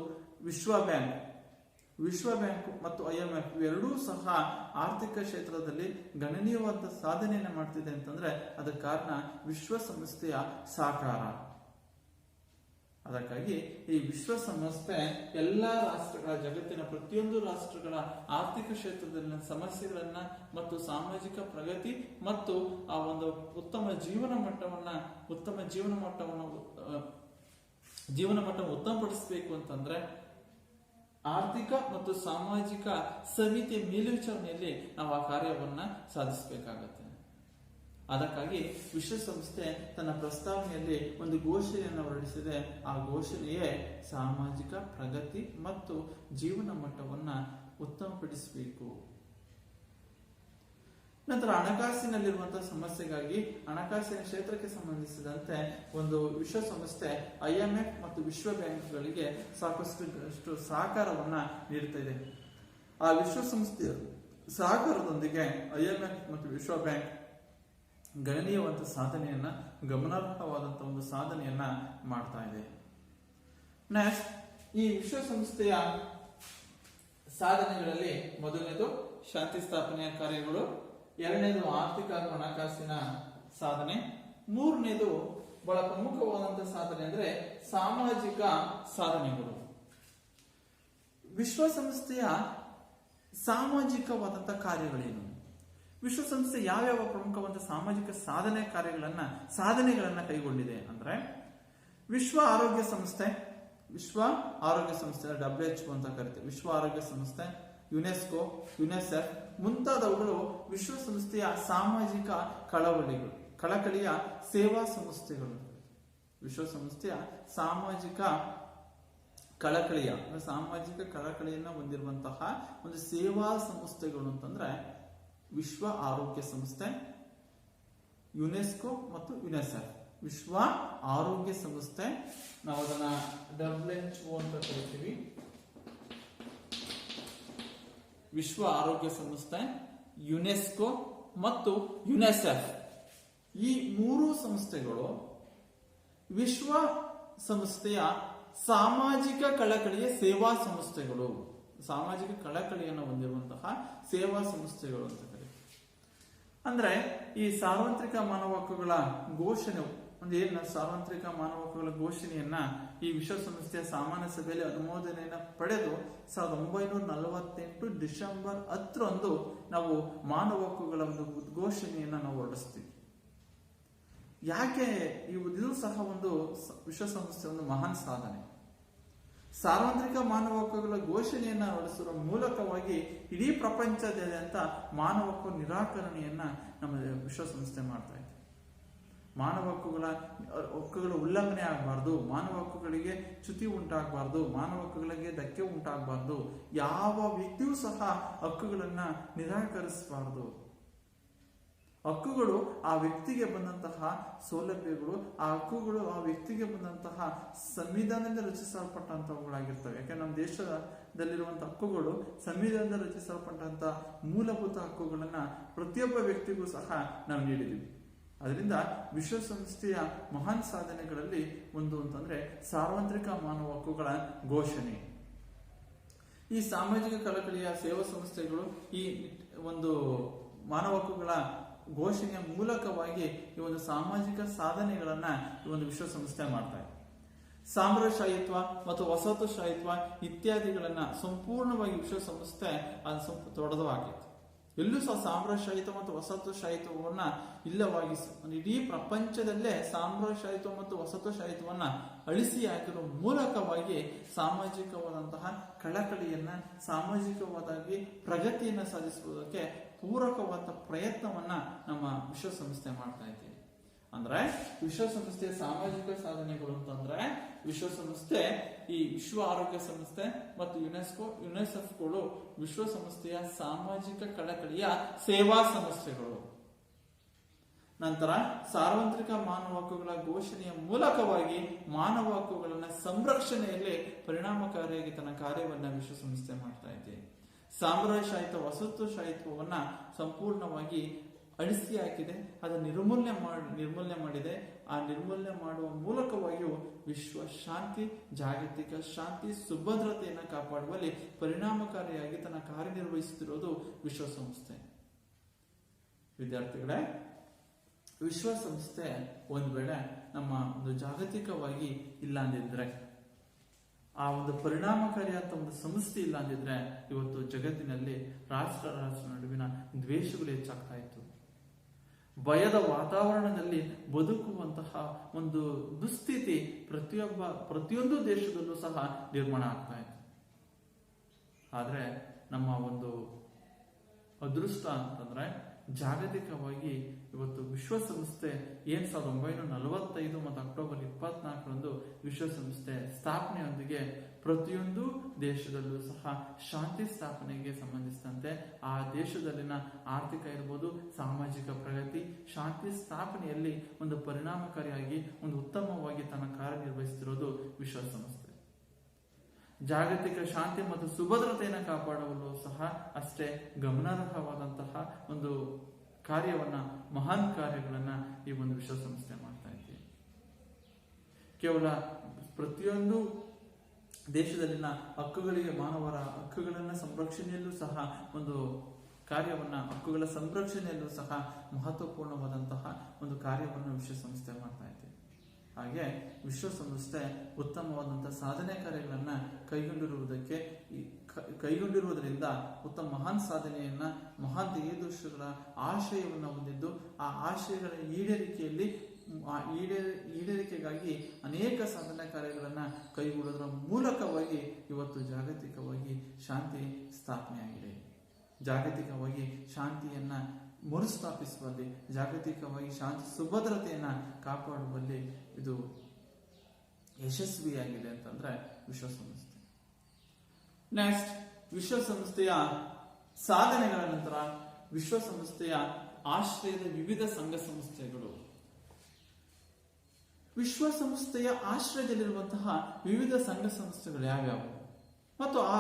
ವಿಶ್ವ ಬ್ಯಾಂಕ್ ಮತ್ತು IMF ಇವೆರಡೂ ಸಹ ಆರ್ಥಿಕ ಕ್ಷೇತ್ರದಲ್ಲಿ ಗಣನೀಯವಾದ ಸಾಧನೆಯನ್ನು ಮಾಡ್ತಿದೆ ಅಂತಂದ್ರೆ ಅದಕ್ಕೆ ಕಾರಣ ವಿಶ್ವಸಂಸ್ಥೆಯ ಸಹಕಾರ. ಅದಕ್ಕಾಗಿ ಈ ವಿಶ್ವಸಂಸ್ಥೆ ಎಲ್ಲಾ ರಾಷ್ಟ್ರಗಳ, ಜಗತ್ತಿನ ಪ್ರತಿಯೊಂದು ರಾಷ್ಟ್ರಗಳ ಆರ್ಥಿಕ ಕ್ಷೇತ್ರದಲ್ಲಿನ ಸಮಸ್ಯೆಗಳನ್ನ ಮತ್ತು ಸಾಮಾಜಿಕ ಪ್ರಗತಿ ಮತ್ತು ಆ ಒಂದು ಉತ್ತಮ ಜೀವನ ಮಟ್ಟವನ್ನು ಉತ್ತಮಪಡಿಸಬೇಕು ಅಂತಂದ್ರೆ ಆರ್ಥಿಕ ಮತ್ತು ಸಾಮಾಜಿಕ ಸಮಿತಿಯ ಮೇಲ್ವಿಚಾರಣೆಯಲ್ಲಿ ನಾವು ಆ ಕಾರ್ಯವನ್ನ ಸಾಧಿಸಬೇಕಾಗತ್ತೆ. ಅದಕ್ಕಾಗಿ ವಿಶ್ವಸಂಸ್ಥೆ ತನ್ನ ಪ್ರಸ್ತಾವನೆಯಲ್ಲಿ ಒಂದು ಘೋಷಣೆಯನ್ನು ಹೊರಡಿಸಿದೆ. ಆ ಘೋಷಣೆಯೇ ಸಾಮಾಜಿಕ ಪ್ರಗತಿ ಮತ್ತು ಜೀವನ ಮಟ್ಟವನ್ನ ಉತ್ತಮಪಡಿಸಬೇಕು. ನಂತರ ಹಣಕಾಸಿನಲ್ಲಿರುವಂತಹ ಸಮಸ್ಯೆಗಾಗಿ ಹಣಕಾಸಿನ ಕ್ಷೇತ್ರಕ್ಕೆ ಸಂಬಂಧಿಸಿದಂತೆ ಒಂದು ವಿಶ್ವಸಂಸ್ಥೆ IMF ಮತ್ತು ವಿಶ್ವ ಬ್ಯಾಂಕ್ಗಳಿಗೆ ಸಾಕಷ್ಟು ಸಹಕಾರವನ್ನ ನೀಡುತ್ತಾ ಇದೆ. ಆ ವಿಶ್ವಸಂಸ್ಥೆಯ ಸಹಕಾರದೊಂದಿಗೆ IMF ಮತ್ತು ವಿಶ್ವ ಬ್ಯಾಂಕ್ ಗಣನೀಯವಾದ ಸಾಧನೆಯನ್ನ, ಗಮನಾರ್ಹವಾದಂತಹ ಒಂದು ಸಾಧನೆಯನ್ನ ಮಾಡ್ತಾ ಇದೆ. ನೆಕ್ಸ್ಟ್, ಈ ವಿಶ್ವಸಂಸ್ಥೆಯ ಸಾಧನೆಗಳಲ್ಲಿ ಮೊದಲನೇದು ಶಾಂತಿ ಸ್ಥಾಪನೆಯ ಕಾರ್ಯಗಳು, ಎರಡನೇದು ಆರ್ಥಿಕ ಹಾಗೂ ಹಣಕಾಸಿನ ಸಾಧನೆ, ಮೂರನೇದು ಬಹಳ ಪ್ರಮುಖವಾದಂತಹ ಸಾಧನೆ ಅಂದ್ರೆ ಸಾಮಾಜಿಕ ಸಾಧನೆಗಳು. ವಿಶ್ವಸಂಸ್ಥೆಯ ಸಾಮಾಜಿಕವಾದಂತಹ ಕಾರ್ಯಗಳೇನು? ವಿಶ್ವಸಂಸ್ಥೆ ಯಾವ್ಯಾವ ಪ್ರಮುಖವಾದ ಸಾಮಾಜಿಕ ಸಾಧನೆಗಳನ್ನ ಕೈಗೊಂಡಿದೆ ಅಂದ್ರೆ ವಿಶ್ವ ಆರೋಗ್ಯ ಸಂಸ್ಥೆ WHO ಅಂತ ಕರಿತೀವಿ, ವಿಶ್ವ ಆರೋಗ್ಯ ಸಂಸ್ಥೆ, ಯುನೆಸ್ಕೋ, ಯುನಿಸೆಫ್ ಮುಂತಾದವುಗಳು ವಿಶ್ವಸಂಸ್ಥೆಯ ಸಾಮಾಜಿಕ ಕಳಕಳಿಯ ಸೇವಾ ಸಂಸ್ಥೆಗಳು. ವಿಶ್ವಸಂಸ್ಥೆಯ ಸಾಮಾಜಿಕ ಕಳಕಳಿಯನ್ನ ಹೊಂದಿರುವಂತಹ ಒಂದು ಸೇವಾ ಸಂಸ್ಥೆಗಳು ಅಂತಂದ್ರೆ ವಿಶ್ವ ಆರೋಗ್ಯ ಸಂಸ್ಥೆ, ಯುನೆಸ್ಕೋ ಮತ್ತು ಯುನಿಸೆಫ್. ವಿಶ್ವ ಆರೋಗ್ಯ ಸಂಸ್ಥೆ, ನಾವು ಅದನ್ನ WHO ಅಂತ ಕರಿತೀವಿ. ವಿಶ್ವ ಆರೋಗ್ಯ ಸಂಸ್ಥೆ, ಯುನೆಸ್ಕೋ ಮತ್ತು ಯುನಿಸೆಫ್ ಈ ಮೂರು ಸಂಸ್ಥೆಗಳು ವಿಶ್ವ ಸಂಸ್ಥೆಯ ಸಾಮಾಜಿಕ ಕಳಕಳಿಯ ಸೇವಾ ಸಂಸ್ಥೆಗಳು, ಸಾಮಾಜಿಕ ಕಳಕಳಿಯನ್ನು ಹೊಂದಿರುವಂತಹ ಸೇವಾ ಸಂಸ್ಥೆಗಳು ಅಂತ ಕರೀತಾರೆ. ಅಂದ್ರೆ ಈ ಸಾರ್ವತ್ರಿಕ ಮಾನವ ಹಕ್ಕುಗಳ ಘೋಷಣೆ ಸಾರ್ವತ್ರಿಕ ಮಾನವ ಹಕ್ಕುಗಳ ಘೋಷಣೆಯನ್ನ ಈ ವಿಶ್ವಸಂಸ್ಥೆಯ ಸಾಮಾನ್ಯ ಸಭೆಯಲ್ಲಿ ಅನುಮೋದನೆಯನ್ನ ಪಡೆದು 1948 ಡಿಸೆಂಬರ್ 10 ನಾವು ಮಾನವ ಹಕ್ಕುಗಳ ಒಂದು ಘೋಷಣೆಯನ್ನ ನಾವು ಹೊರಡಿಸ್ತೀವಿ. ಯಾಕೆ ಇದು ಸಹ ಒಂದು ವಿಶ್ವಸಂಸ್ಥೆ ಒಂದು ಮಹಾನ್ ಸಾಧನೆ. ಸಾರ್ವತ್ರಿಕ ಮಾನವ ಹಕ್ಕುಗಳ ಘೋಷಣೆಯನ್ನ ಹೊರಡಿಸುವ ಮೂಲಕವಾಗಿ ಇಡೀ ಪ್ರಪಂಚದಾದ್ಯಂತ ಮಾನವ ಹಕ್ಕು ನಿರಾಕರಣೆಯನ್ನ ನಮ್ಮ ವಿಶ್ವಸಂಸ್ಥೆ ಮಾಡ್ತಾ ಇದೆ. ಮಾನವ ಹಕ್ಕುಗಳ ಉಲ್ಲಂಘನೆ ಆಗಬಾರ್ದು, ಮಾನವ ಹಕ್ಕುಗಳಿಗೆ ಚ್ಯುತಿ ಉಂಟಾಗಬಾರ್ದು, ಮಾನವ ಹಕ್ಕುಗಳಿಗೆ ಧಕ್ಕೆ ಉಂಟಾಗಬಾರ್ದು, ಯಾವ ವ್ಯಕ್ತಿಯೂ ಸಹ ಹಕ್ಕುಗಳನ್ನ ನಿರಾಕರಿಸಬಾರದು. ಹಕ್ಕುಗಳು ಆ ವ್ಯಕ್ತಿಗೆ ಬಂದಂತಹ ಸೌಲಭ್ಯಗಳು, ಆ ಹಕ್ಕುಗಳು ಆ ವ್ಯಕ್ತಿಗೆ ಬಂದಂತಹ ಸಂವಿಧಾನದಿಂದ ರಚಿಸಲ್ಪಟ್ಟಂತವುಗಳಾಗಿರ್ತವೆ. ಯಾಕಂದ್ರೆ ನಮ್ಮ ದೇಶದಲ್ಲಿರುವಂತಹ ಹಕ್ಕುಗಳು ಸಂವಿಧಾನದಿಂದ ರಚಿಸಲ್ಪಟ್ಟಂತಹ ಮೂಲಭೂತ ಹಕ್ಕುಗಳನ್ನ ಪ್ರತಿಯೊಬ್ಬ ವ್ಯಕ್ತಿಗೂ ಸಹ ನಾವು ನೀಡಿದ್ದೀವಿ. ಅದರಿಂದ ವಿಶ್ವಸಂಸ್ಥೆಯ ಮಹಾನ್ ಸಾಧನೆಗಳಲ್ಲಿ ಒಂದು ಅಂತಂದ್ರೆ ಸಾರ್ವತ್ರಿಕ ಮಾನವ ಹಕ್ಕುಗಳ ಘೋಷಣೆ. ಈ ಸಾಮಾಜಿಕ ಕಳಕಳಿಯ ಸೇವಾ ಸಂಸ್ಥೆಗಳು ಈ ಒಂದು ಮಾನವ ಹಕ್ಕುಗಳ ಘೋಷಣೆಯ ಮೂಲಕವಾಗಿ ಈ ಒಂದು ಸಾಮಾಜಿಕ ಸಾಧನೆಗಳನ್ನ ಈ ಒಂದು ವಿಶ್ವಸಂಸ್ಥೆ ಮಾಡ್ತಾ ಇದೆ. ಸಾಮ್ರಾಜ್ಯಶಾಹಿತ್ವ ಮತ್ತು ವಸಾಹತುಶಾಹಿತ್ವ ಇತ್ಯಾದಿಗಳನ್ನ ಸಂಪೂರ್ಣವಾಗಿ ವಿಶ್ವಸಂಸ್ಥೆ ಅದು ತೊಡೆದುಹಾಕಿತ್ತು. ಎಲ್ಲೂ ಸಹ ಸಾಮ್ರಾಜ್ಯಶಾಹಿತ್ವ ಮತ್ತು ವಸಾಹತುಶಾಹಿತ್ವವನ್ನ ಇಲ್ಲವಾಗಿಸಿ ಇಡೀ ಪ್ರಪಂಚದಲ್ಲೇ ಸಾಮ್ರಾಜ್ಯಶಾಹಿತ್ವ ಮತ್ತು ವಸಾಹತುಶಾಹಿತ್ವವನ್ನ ಅಳಿಸಿ ಹಾಕಿರುವ ಮೂಲಕವಾಗಿ ಸಾಮಾಜಿಕವಾದಂತಹ ಕಳಕಳಿಯನ್ನ, ಸಾಮಾಜಿಕವಾದಾಗಿ ಪ್ರಗತಿಯನ್ನ ಸಾಧಿಸುವುದಕ್ಕೆ ಪೂರಕವಾದ ಪ್ರಯತ್ನವನ್ನ ನಮ್ಮ ವಿಶ್ವಸಂಸ್ಥೆ ಮಾಡ್ತಾ ಇದ್ದೀವಿ. ಅಂದ್ರೆ ವಿಶ್ವಸಂಸ್ಥೆಯ ಸಾಮಾಜಿಕ ಸಾಧನೆಗಳು ಅಂತಂದ್ರೆ ವಿಶ್ವಸಂಸ್ಥೆ, ಈ ವಿಶ್ವ ಆರೋಗ್ಯ ಸಂಸ್ಥೆ ಮತ್ತು ಯುನೆಸೆಫ್ಗಳು ವಿಶ್ವಸಂಸ್ಥೆಯ ಸಾಮಾಜಿಕ ಕಳಕಳಿಯ ಸೇವಾ ಸಂಸ್ಥೆಗಳು. ನಂತರ ಸಾರ್ವತ್ರಿಕ ಮಾನವ ಹಕ್ಕುಗಳ ಘೋಷಣೆಯ ಮೂಲಕವಾಗಿ ಮಾನವ ಹಕ್ಕುಗಳ ಸಂರಕ್ಷಣೆಯಲ್ಲಿ ಪರಿಣಾಮಕಾರಿಯಾಗಿ ತನ್ನ ಕಾರ್ಯವನ್ನ ವಿಶ್ವಸಂಸ್ಥೆ ಮಾಡ್ತಾ ಇದೆ. ಸಾಮ್ರಾಜ್ಯಶಾಹಿತ್ವ ವಸಾಹತುಶಾಹಿತ್ವವನ್ನ ಸಂಪೂರ್ಣವಾಗಿ ಅಳಿಸಿ ಹಾಕಿದೆ, ಅದನ್ನು ನಿರ್ಮೂಲನೆ ಮಾಡಿದೆ. ಆ ನಿರ್ಮೂಲನೆ ಮಾಡುವ ಮೂಲಕವಾಗಿಯೂ ವಿಶ್ವ ಶಾಂತಿ, ಜಾಗತಿಕ ಶಾಂತಿ, ಸುಭದ್ರತೆಯನ್ನು ಕಾಪಾಡುವಲ್ಲಿ ಪರಿಣಾಮಕಾರಿಯಾಗಿ ತನ್ನ ಕಾರ್ಯನಿರ್ವಹಿಸುತ್ತಿರುವುದು ವಿಶ್ವಸಂಸ್ಥೆ. ವಿದ್ಯಾರ್ಥಿಗಳೇ, ವಿಶ್ವಸಂಸ್ಥೆ ಒಂದ್ ವೇಳೆ ನಮ್ಮ ಒಂದು ಜಾಗತಿಕವಾಗಿ ಇಲ್ಲ ಅಂದಿದ್ರೆ, ಆ ಒಂದು ಪರಿಣಾಮಕಾರಿಯಾದ ಒಂದು ಸಂಸ್ಥೆ ಇಲ್ಲ ಅಂದಿದ್ರೆ, ಇವತ್ತು ಜಗತ್ತಿನಲ್ಲಿ ರಾಷ್ಟ್ರ ನಡುವಿನ ದ್ವೇಷಗಳು ಹೆಚ್ಚಾಗ್ತಾ ಇತ್ತು. ಭಯದ ವಾತಾವರಣದಲ್ಲಿ ಬದುಕುವಂತಹ ಒಂದು ದುಸ್ಥಿತಿ ಪ್ರತಿಯೊಂದು ದೇಶದಲ್ಲೂ ಸಹ ನಿರ್ಮಾಣ ಆಗ್ತಾ ಇತ್ತು. ಆದ್ರೆ ನಮ್ಮ ಒಂದು ಅದೃಷ್ಟ ಅಂತಂದ್ರೆ, ಜಾಗತಿಕವಾಗಿ ಇವತ್ತು ವಿಶ್ವಸಂಸ್ಥೆ 1945 ಮತ್ತು ಅಕ್ಟೋಬರ್ 24ರಂದು ವಿಶ್ವಸಂಸ್ಥೆ ಸ್ಥಾಪನೆಯೊಂದಿಗೆ ಪ್ರತಿಯೊಂದು ದೇಶದಲ್ಲೂ ಸಹ ಶಾಂತಿ ಸ್ಥಾಪನೆಗೆ ಸಂಬಂಧಿಸಿದಂತೆ ಆ ದೇಶದಲ್ಲಿನ ಆರ್ಥಿಕ ಇರ್ಬೋದು, ಸಾಮಾಜಿಕ ಪ್ರಗತಿ, ಶಾಂತಿ ಸ್ಥಾಪನೆಯಲ್ಲಿ ಒಂದು ಪರಿಣಾಮಕಾರಿಯಾಗಿ ಒಂದು ಉತ್ತಮವಾಗಿ ತನ್ನ ಕಾರ್ಯನಿರ್ವಹಿಸುತ್ತಿರುವುದು ವಿಶ್ವಸಂಸ್ಥೆ. ಜಾಗತಿಕ ಶಾಂತಿ ಮತ್ತು ಸುಭದ್ರತೆಯನ್ನು ಕಾಪಾಡಲು ಸಹ ಅಷ್ಟೇ ಗಮನಾರ್ಹವಾದಂತಹ ಒಂದು ಕಾರ್ಯವನ್ನ, ಮಹಾನ್ ಕಾರ್ಯಗಳನ್ನ ಈ ಒಂದು ವಿಶ್ವಸಂಸ್ಥೆ ಮಾಡ್ತಾ ಇದೆ. ಕೇವಲ ಪ್ರತಿಯೊಂದು ದೇಶದಲ್ಲಿನ ಹಕ್ಕುಗಳಿಗೆ, ಮಾನವರ ಹಕ್ಕುಗಳನ್ನ ಸಂರಕ್ಷಣೆಯಲ್ಲೂ ಸಹ ಒಂದು ಕಾರ್ಯವನ್ನ, ಹಕ್ಕುಗಳ ಸಂರಕ್ಷಣೆಯಲ್ಲೂ ಸಹ ಮಹತ್ವಪೂರ್ಣವಾದಂತಹ ಒಂದು ಕಾರ್ಯವನ್ನು ವಿಶ್ವಸಂಸ್ಥೆ ಮಾಡ್ತಾ ಇದೆ. ಹಾಗೆ ವಿಶ್ವಸಂಸ್ಥೆ ಉತ್ತಮವಾದಂತಹ ಸಾಧನೆ ಕಾರ್ಯಗಳನ್ನ ಕೈಗೊಂಡಿರುವುದರಿಂದ ಉತ್ತಮ ಮಹಾನ್ ಸಾಧನೆಯನ್ನ, ಮಹಾನ್ ಧ್ಯೇಯೋದ್ದೇಶಗಳ ಆಶಯವನ್ನು ಹೊಂದಿದ್ದು, ಆ ಆಶಯಗಳ ಈಡೇರಿಕೆಗಾಗಿ ಅನೇಕ ಸಾಧನೆ ಕಾರ್ಯಗಳನ್ನ ಕೈಗೊಳ್ಳುವುದರ ಮೂಲಕವಾಗಿ ಇವತ್ತು ಜಾಗತಿಕವಾಗಿ ಶಾಂತಿ ಸ್ಥಾಪನೆಯಾಗಿದೆ. ಜಾಗತಿಕವಾಗಿ ಶಾಂತಿಯನ್ನ ಮರುಸ್ಥಾಪಿಸುವಲ್ಲಿ, ಜಾಗತಿಕವಾಗಿ ಶಾಂತಿ ಸುಭದ್ರತೆಯನ್ನ ಕಾಪಾಡುವಲ್ಲಿ ಇದು ಯಶಸ್ವಿಯಾಗಿದೆ ಅಂತಂದ್ರೆ ವಿಶ್ವಸಂಸ್ಥೆ. ನೆಕ್ಸ್ಟ್, ವಿಶ್ವಸಂಸ್ಥೆಯ ಸಾಧನೆಗಳ ನಂತರ ವಿಶ್ವಸಂಸ್ಥೆಯ ಆಶ್ರಯದ ವಿವಿಧ ಸಂಘ ಸಂಸ್ಥೆಗಳು. ವಿಶ್ವಸಂಸ್ಥೆಯ ಆಶ್ರಯದಲ್ಲಿರುವಂತಹ ವಿವಿಧ ಸಂಘ ಸಂಸ್ಥೆಗಳು ಯಾವ್ಯಾವು ಮತ್ತು ಆ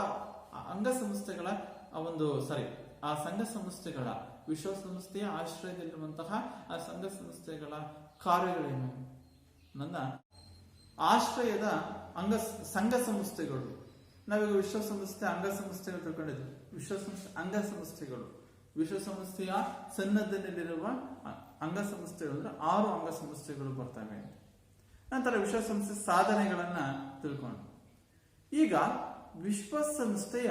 ಅಂಗಸಂಸ್ಥೆಗಳ ಆ ಸಂಘ ಸಂಸ್ಥೆಗಳ, ವಿಶ್ವಸಂಸ್ಥೆಯ ಆಶ್ರಯದಲ್ಲಿರುವಂತಹ ಆ ಸಂಘ ಸಂಸ್ಥೆಗಳ ಕಾರ್ಯಗಳೇನು? ನನ್ನ ಆಶ್ರಯದ ಸಂಘ ಸಂಸ್ಥೆಗಳು, ನಾವೀಗ ವಿಶ್ವಸಂಸ್ಥೆ ಅಂಗಸಂಸ್ಥೆಗಳು ತಿಳ್ಕೊಂಡಿದ್ವಿ. ವಿಶ್ವಸಂಸ್ಥೆ ಅಂಗಸಂಸ್ಥೆಗಳು, ವಿಶ್ವಸಂಸ್ಥೆಯ ಸನ್ನದ್ಧದಲ್ಲಿರುವ ಅಂಗಸಂಸ್ಥೆಗಳು ಅಂದ್ರೆ 6 ಅಂಗಸಂಸ್ಥೆಗಳು ಬರ್ತವೆ. ನಂತರ ವಿಶ್ವಸಂಸ್ಥೆ ಸಾಧನೆಗಳನ್ನ ತಿಳ್ಕೊಂಡು, ಈಗ ವಿಶ್ವಸಂಸ್ಥೆಯ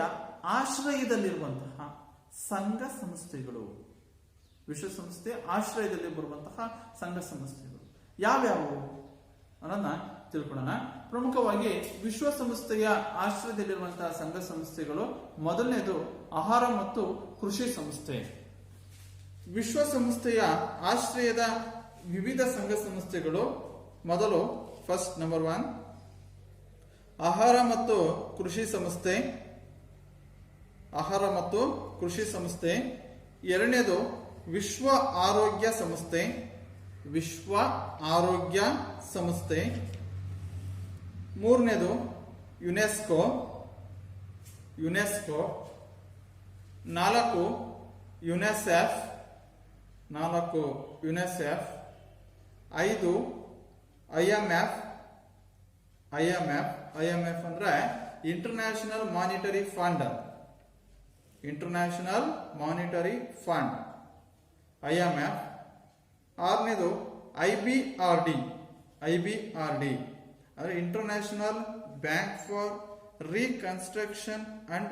ಆಶ್ರಯದಲ್ಲಿರುವಂತಹ ಸಂಘ ಸಂಸ್ಥೆಗಳು, ವಿಶ್ವಸಂಸ್ಥೆಯ ಆಶ್ರಯದಲ್ಲಿ ಬರುವಂತಹ ಸಂಘ ಸಂಸ್ಥೆಗಳು ಯಾವ್ಯಾವು ಅನ್ನೋದನ್ನ ತಿಳ್ಕೊಳ್ಳೋಣ. ಪ್ರಮುಖವಾಗಿ ವಿಶ್ವಸಂಸ್ಥೆಯ ಆಶ್ರಯದಲ್ಲಿರುವಂತಹ ಸಂಘ ಸಂಸ್ಥೆಗಳು, ಮೊದಲನೇದು ಆಹಾರ ಮತ್ತು ಕೃಷಿ ಸಂಸ್ಥೆ. ವಿಶ್ವಸಂಸ್ಥೆಯ ಆಶ್ರಯದ ವಿವಿಧ ಸಂಘ ಸಂಸ್ಥೆಗಳು, ಮೊದಲು ನಂಬರ್ 1 ಆಹಾರ ಮತ್ತು ಕೃಷಿ ಸಂಸ್ಥೆ, ಆಹಾರ ಮತ್ತು ಕೃಷಿ ಸಂಸ್ಥೆ. ಎರಡನೇದು ವಿಶ್ವ ಆರೋಗ್ಯ ಸಂಸ್ಥೆ, ವಿಶ್ವ ಆರೋಗ್ಯ ಸಂಸ್ಥೆ. ಮೂರನೇದು ಯುನೆಸ್ಕೋ. 4 ಯುನೆಸೆಫ್. 5 IMF. ಅಂದ್ರೆ international monetary fund, IMF. 6ನೇದು IBRD ಅಂದ್ರೆ international bank for reconstruction and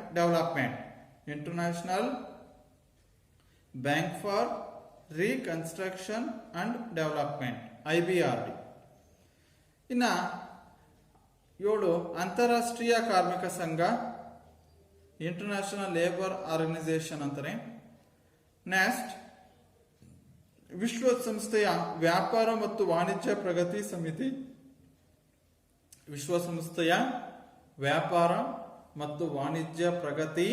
development, IBRD. ಇನ್ನ 7 ಅಂತಾರಾಷ್ಟ್ರೀಯ ಕಾರ್ಮಿಕ ಸಂಘ, ಇಂಟರ್ನ್ಯಾಷನಲ್ ಲೇಬರ್ ಆರ್ಗನೈಸೇಷನ್ ಅಂತಾರೆ. ನೆಕ್ಸ್ಟ್, ವಿಶ್ವಸಂಸ್ಥೆಯ ವ್ಯಾಪಾರ ಮತ್ತು ವಾಣಿಜ್ಯ ಪ್ರಗತಿ ಸಮಿತಿ, ವಿಶ್ವಸಂಸ್ಥೆಯ ವ್ಯಾಪಾರ ಮತ್ತು ವಾಣಿಜ್ಯ ಪ್ರಗತಿ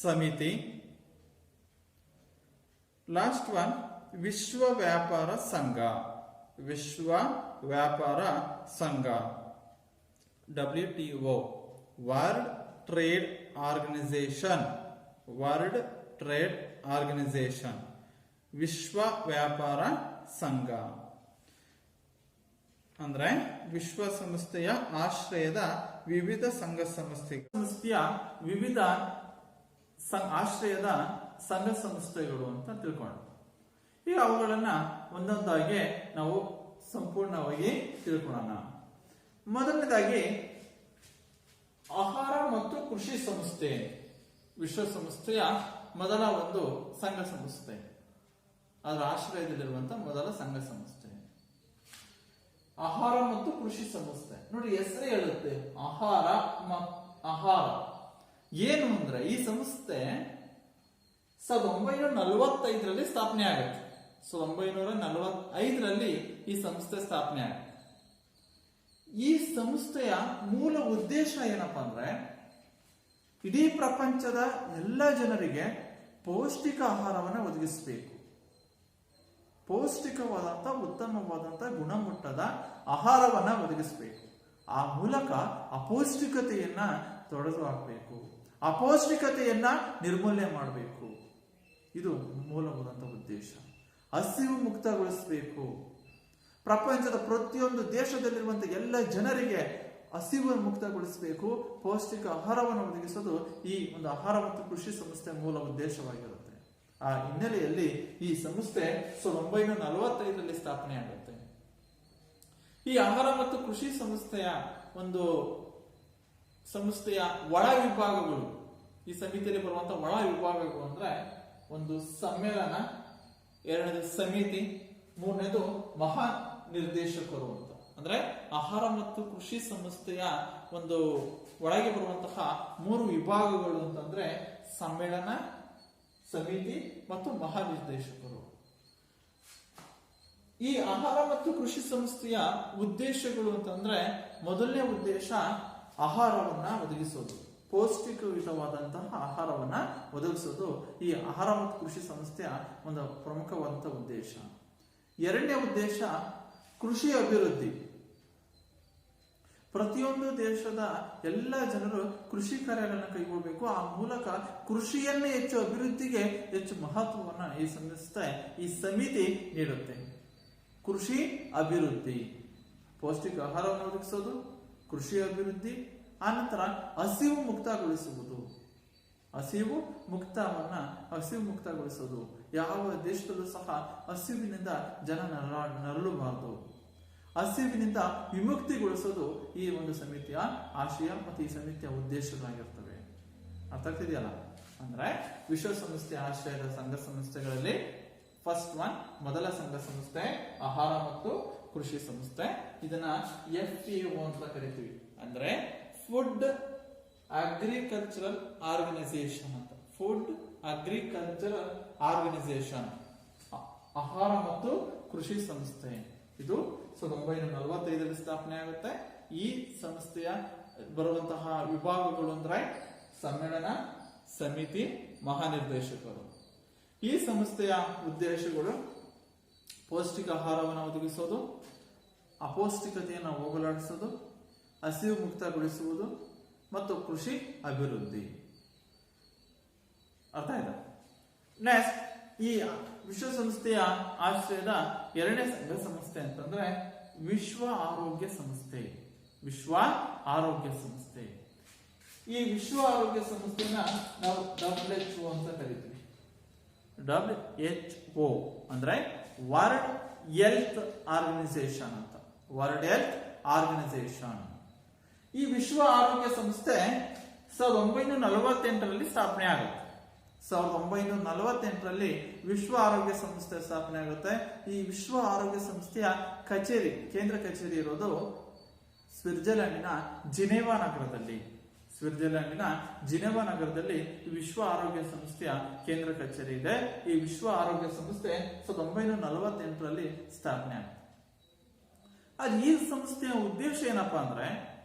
ಸಮಿತಿ. ಲಾಸ್ಟ್ ಒನ್ ವಿಶ್ವ ವ್ಯಾಪಾರ ಸಂಘ, ವಿಶ್ವ ವ್ಯಾಪಾರ ಸಂಘ, WTO, world trade organisation, world trade organisation, ವಿಶ್ವ ವ್ಯಾಪಾರ ಸಂಘ ಅಂದ್ರೆ ವಿಶ್ವಸಂಸ್ಥೆಯ ಆಶ್ರಯದ ವಿವಿಧ ಸಂಘ ಸಂಸ್ಥೆಯ ವಿವಿಧ ಆಶ್ರಯದ ಸಂಘ ಸಂಸ್ಥೆಗಳು ಅಂತ ತಿಳ್ಕೊಂಡು ಈಗ ಅವುಗಳನ್ನ ಒಂದೊಂದಾಗಿ ನಾವು ಸಂಪೂರ್ಣವಾಗಿ ತಿಳ್ಕೊಳ್ಳೋಣ. ಮೊದಲನೇದಾಗಿ ಆಹಾರ ಮತ್ತು ಕೃಷಿ ಸಂಸ್ಥೆ, ವಿಶ್ವಸಂಸ್ಥೆಯ ಮೊದಲ ಒಂದು ಸಂಘ ಸಂಸ್ಥೆ, ಅದರ ಆಶ್ರಯದಲ್ಲಿರುವಂತಹ ಮೊದಲ ಸಂಘ ಸಂಸ್ಥೆ ಆಹಾರ ಮತ್ತು ಕೃಷಿ ಸಂಸ್ಥೆ. ನೋಡಿ ಹೆಸರೇ ಹೇಳುತ್ತೆ ಆಹಾರ. ಆಹಾರ ಏನು ಅಂದ್ರೆ ಈ ಸಂಸ್ಥೆ 1945ರಲ್ಲಿ ಸ್ಥಾಪನೆ ಆಗುತ್ತೆ. 1945ರಲ್ಲಿ ಈ ಸಂಸ್ಥೆ ಸ್ಥಾಪನೆ ಆಗುತ್ತೆ. ಈ ಸಂಸ್ಥೆಯ ಮೂಲ ಉದ್ದೇಶ ಏನಪ್ಪಾ ಅಂದ್ರೆ ಇಡೀ ಪ್ರಪಂಚದ ಎಲ್ಲ ಜನರಿಗೆ ಪೌಷ್ಟಿಕ ಆಹಾರವನ್ನು ಒದಗಿಸಬೇಕು. ಪೌಷ್ಟಿಕವಾದಂತ ಉತ್ತಮವಾದಂತ ಗುಣಮಟ್ಟದ ಆಹಾರವನ್ನ ಒದಗಿಸಬೇಕು. ಆ ಮೂಲಕ ಅಪೌಷ್ಟಿಕತೆಯನ್ನ ತೊಡೆದು ಹಾಕಬೇಕು, ಅಪೌಷ್ಟಿಕತೆಯನ್ನ ನಿರ್ಮೂಲನೆ ಮಾಡಬೇಕು. ಇದು ಮೂಲವಾದಂತ ಉದ್ದೇಶ. ಹಸಿವು ಮುಕ್ತಗೊಳಿಸಬೇಕು. ಪ್ರಪಂಚದ ಪ್ರತಿಯೊಂದು ದೇಶದಲ್ಲಿರುವಂತಹ ಎಲ್ಲ ಜನರಿಗೆ ಹಸಿವು ಮುಕ್ತಗೊಳಿಸಬೇಕು, ಪೌಷ್ಟಿಕ ಆಹಾರವನ್ನು ಒದಗಿಸೋದು ಈ ಒಂದು ಆಹಾರ ಮತ್ತು ಕೃಷಿ ಸಂಸ್ಥೆ ಮೂಲ ಉದ್ದೇಶವಾಗಿರುತ್ತೆ. ಆ ಹಿನ್ನೆಲೆಯಲ್ಲಿ ಈ ಸಂಸ್ಥೆ 1945ರಲ್ಲಿ ಸ್ಥಾಪನೆ ಆಗುತ್ತೆ. ಈ ಆಹಾರ ಮತ್ತು ಕೃಷಿ ಸಂಸ್ಥೆಯ ಒಳ ವಿಭಾಗಗಳು, ಈ ಸಮಿತಿಯಲ್ಲಿ ಬರುವಂತಹ ಒಳ ವಿಭಾಗಗಳು ಅಂದ್ರೆ ಒಂದು ಸಮ್ಮೇಳನ, ಎರಡನೇದು ಸಮಿತಿ, ಮೂರನೇದು ಮಹಾ ನಿರ್ದೇಶಕರು ಅಂತ. ಅಂದ್ರೆ ಆಹಾರ ಮತ್ತು ಕೃಷಿ ಸಂಸ್ಥೆಯ ಒಂದು ಒಳಗೆ ಬರುವಂತಹ 3 ವಿಭಾಗಗಳು ಅಂತಂದ್ರೆ ಸಮ್ಮೇಳನ, ಸಮಿತಿ ಮತ್ತು ಮಹಾನಿರ್ದೇಶಕರು. ಈ ಆಹಾರ ಮತ್ತು ಕೃಷಿ ಸಂಸ್ಥೆಯ ಉದ್ದೇಶಗಳು ಅಂತಂದ್ರೆ ಮೊದಲನೇ ಉದ್ದೇಶ ಆಹಾರವನ್ನ ಒದಗಿಸೋದು, ಪೌಷ್ಟಿಕಯುತವಾದಂತಹ ಆಹಾರವನ್ನ ಒದಗಿಸೋದು ಈ ಆಹಾರ ಮತ್ತು ಕೃಷಿ ಸಂಸ್ಥೆಯ ಒಂದು ಪ್ರಮುಖವಾದಂತಹ ಉದ್ದೇಶ. ಎರಡನೇ ಉದ್ದೇಶ ಕೃಷಿ ಅಭಿವೃದ್ಧಿ. ಪ್ರತಿಯೊಂದು ದೇಶದ ಎಲ್ಲ ಜನರು ಕೃಷಿ ಕಾರ್ಯಗಳನ್ನು ಕೈಗೊಳ್ಳಬೇಕು. ಆ ಮೂಲಕ ಕೃಷಿಯನ್ನೇ ಹೆಚ್ಚು ಅಭಿವೃದ್ಧಿಗೆ ಹೆಚ್ಚು ಮಹತ್ವವನ್ನ ಈ ಸಂಸ್ಥೆ, ಈ ಸಮಿತಿ ನೀಡುತ್ತೆ. ಕೃಷಿ ಅಭಿವೃದ್ಧಿ, ಪೌಷ್ಟಿಕ ಆಹಾರವನ್ನು ಒದಗಿಸೋದು, ಕೃಷಿ ಅಭಿವೃದ್ಧಿ, ಆನಂತರ ಹಸಿವು ಮುಕ್ತಗೊಳಿಸುವುದು. ಹಸಿವು ಮುಕ್ತಗೊಳಿಸೋದು. ಯಾವ ದೇಶದಲ್ಲೂ ಸಹ ಹಸಿವಿನಿಂದ ಜನ ನರಳಬಾರದು. ಹಸಿವಿನಿಂದ ವಿಮುಕ್ತಿಗೊಳಿಸೋದು ಈ ಒಂದು ಸಮಿತಿಯ ಆಶಯ ಮತ್ತು ಈ ಸಮಿತಿಯ ಉದ್ದೇಶಗಳಾಗಿರ್ತವೆ. ಅರ್ಥ ಆಗ್ತಿದೆಯಲ್ಲ? ಅಂದ್ರೆ ವಿಶ್ವಸಂಸ್ಥೆಯ ಆಶ್ರಯದ ಸಂಘ ಸಂಸ್ಥೆಗಳಲ್ಲಿ ಫಸ್ಟ್ ಒನ್, ಮೊದಲ ಸಂಘ ಸಂಸ್ಥೆ ಆಹಾರ ಮತ್ತು ಕೃಷಿ ಸಂಸ್ಥೆ. ಇದನ್ನ FAO ಅಂತ ಕರಿತೀವಿ. ಅಂದ್ರೆ ಫುಡ್ ಅಗ್ರಿಕಲ್ಚರಲ್ ಆರ್ಗನೈಸೇಷನ್ ಅಂತ. ಫುಡ್ ಅಗ್ರಿಕಲ್ಚರಲ್ ಆರ್ಗನೈಸೇಷನ್, ಆಹಾರ ಮತ್ತು ಕೃಷಿ ಸಂಸ್ಥೆ. ಇದು 1945ರಲ್ಲಿ ಸ್ಥಾಪನೆ ಆಗುತ್ತೆ. ಈ ಸಂಸ್ಥೆಯ ಬರುವಂತಹ ವಿಭಾಗಗಳು ಅಂದ್ರೆ ಸಮ್ಮೇಳನ, ಸಮಿತಿ, ಮಹಾನಿರ್ದೇಶಕರು. ಈ ಸಂಸ್ಥೆಯ ಉದ್ದೇಶಗಳು ಪೌಷ್ಟಿಕ ಆಹಾರವನ್ನು ಒದಗಿಸೋದು, ಅಪೌಷ್ಟಿಕತೆಯನ್ನು ಹೋಗಲಾಡಿಸೋದು, ಹಸಿವು ಮುಕ್ತಗೊಳಿಸುವುದು ಮತ್ತು ಕೃಷಿ ಅಭಿವೃದ್ಧಿ. ಅರ್ಥ ಆಯ್ತಾ? ನೆಕ್ಸ್ಟ್, ಈ ವಿಶ್ವಸಂಸ್ಥೆಯ ಆಶ್ರಯದ ಎರಡನೇ ಸಂಘ ಸಂಸ್ಥೆ ಅಂತಂದ್ರೆ ವಿಶ್ವ ಆರೋಗ್ಯ ಸಂಸ್ಥೆ. ವಿಶ್ವ ಆರೋಗ್ಯ ಸಂಸ್ಥೆ. ಈ ವಿಶ್ವ ಆರೋಗ್ಯ ಸಂಸ್ಥೆನ ನಾವು WHO ಅಂತ ಕರಿತೀವಿ. WHO ಅಂದ್ರೆ ವರ್ಲ್ಡ್ ಹೆಲ್ತ್ ಆರ್ಗನೈಸೇಷನ್ ಅಂತ. World health organisation. ಈ ವಿಶ್ವ ಆರೋಗ್ಯ ಸಂಸ್ಥೆ 1948ರಲ್ಲಿ ಸ್ಥಾಪನೆ ಆಗುತ್ತೆ. 1948ರಲ್ಲಿ ವಿಶ್ವ ಆರೋಗ್ಯ ಸಂಸ್ಥೆ ಸ್ಥಾಪನೆ ಆಗುತ್ತೆ. ಈ ವಿಶ್ವ ಆರೋಗ್ಯ ಸಂಸ್ಥೆಯ ಕಚೇರಿ, ಕೇಂದ್ರ ಕಚೇರಿ ಇರೋದು ಸ್ವಿಟ್ಜರ್ಲೆಂಡಿನ ಜಿನೆವಾ ನಗರದಲ್ಲಿ. ಸ್ವಿಟ್ಜರ್ಲೆಂಡಿನ ಜಿನೆವಾ ನಗರದಲ್ಲಿ ಈ ವಿಶ್ವ ಆರೋಗ್ಯ ಸಂಸ್ಥೆಯ ಕೇಂದ್ರ ಕಚೇರಿ ಇದೆ. ಈ ವಿಶ್ವ ಆರೋಗ್ಯ ಸಂಸ್ಥೆ 1948ರಲ್ಲಿ ಸ್ಥಾಪನೆ ಆಗುತ್ತೆ. ಅದು ಈ ಸಂಸ್ಥೆಯ ಉದ್ದೇಶ ಏನಪ್ಪಾ ಅಂದ್ರೆ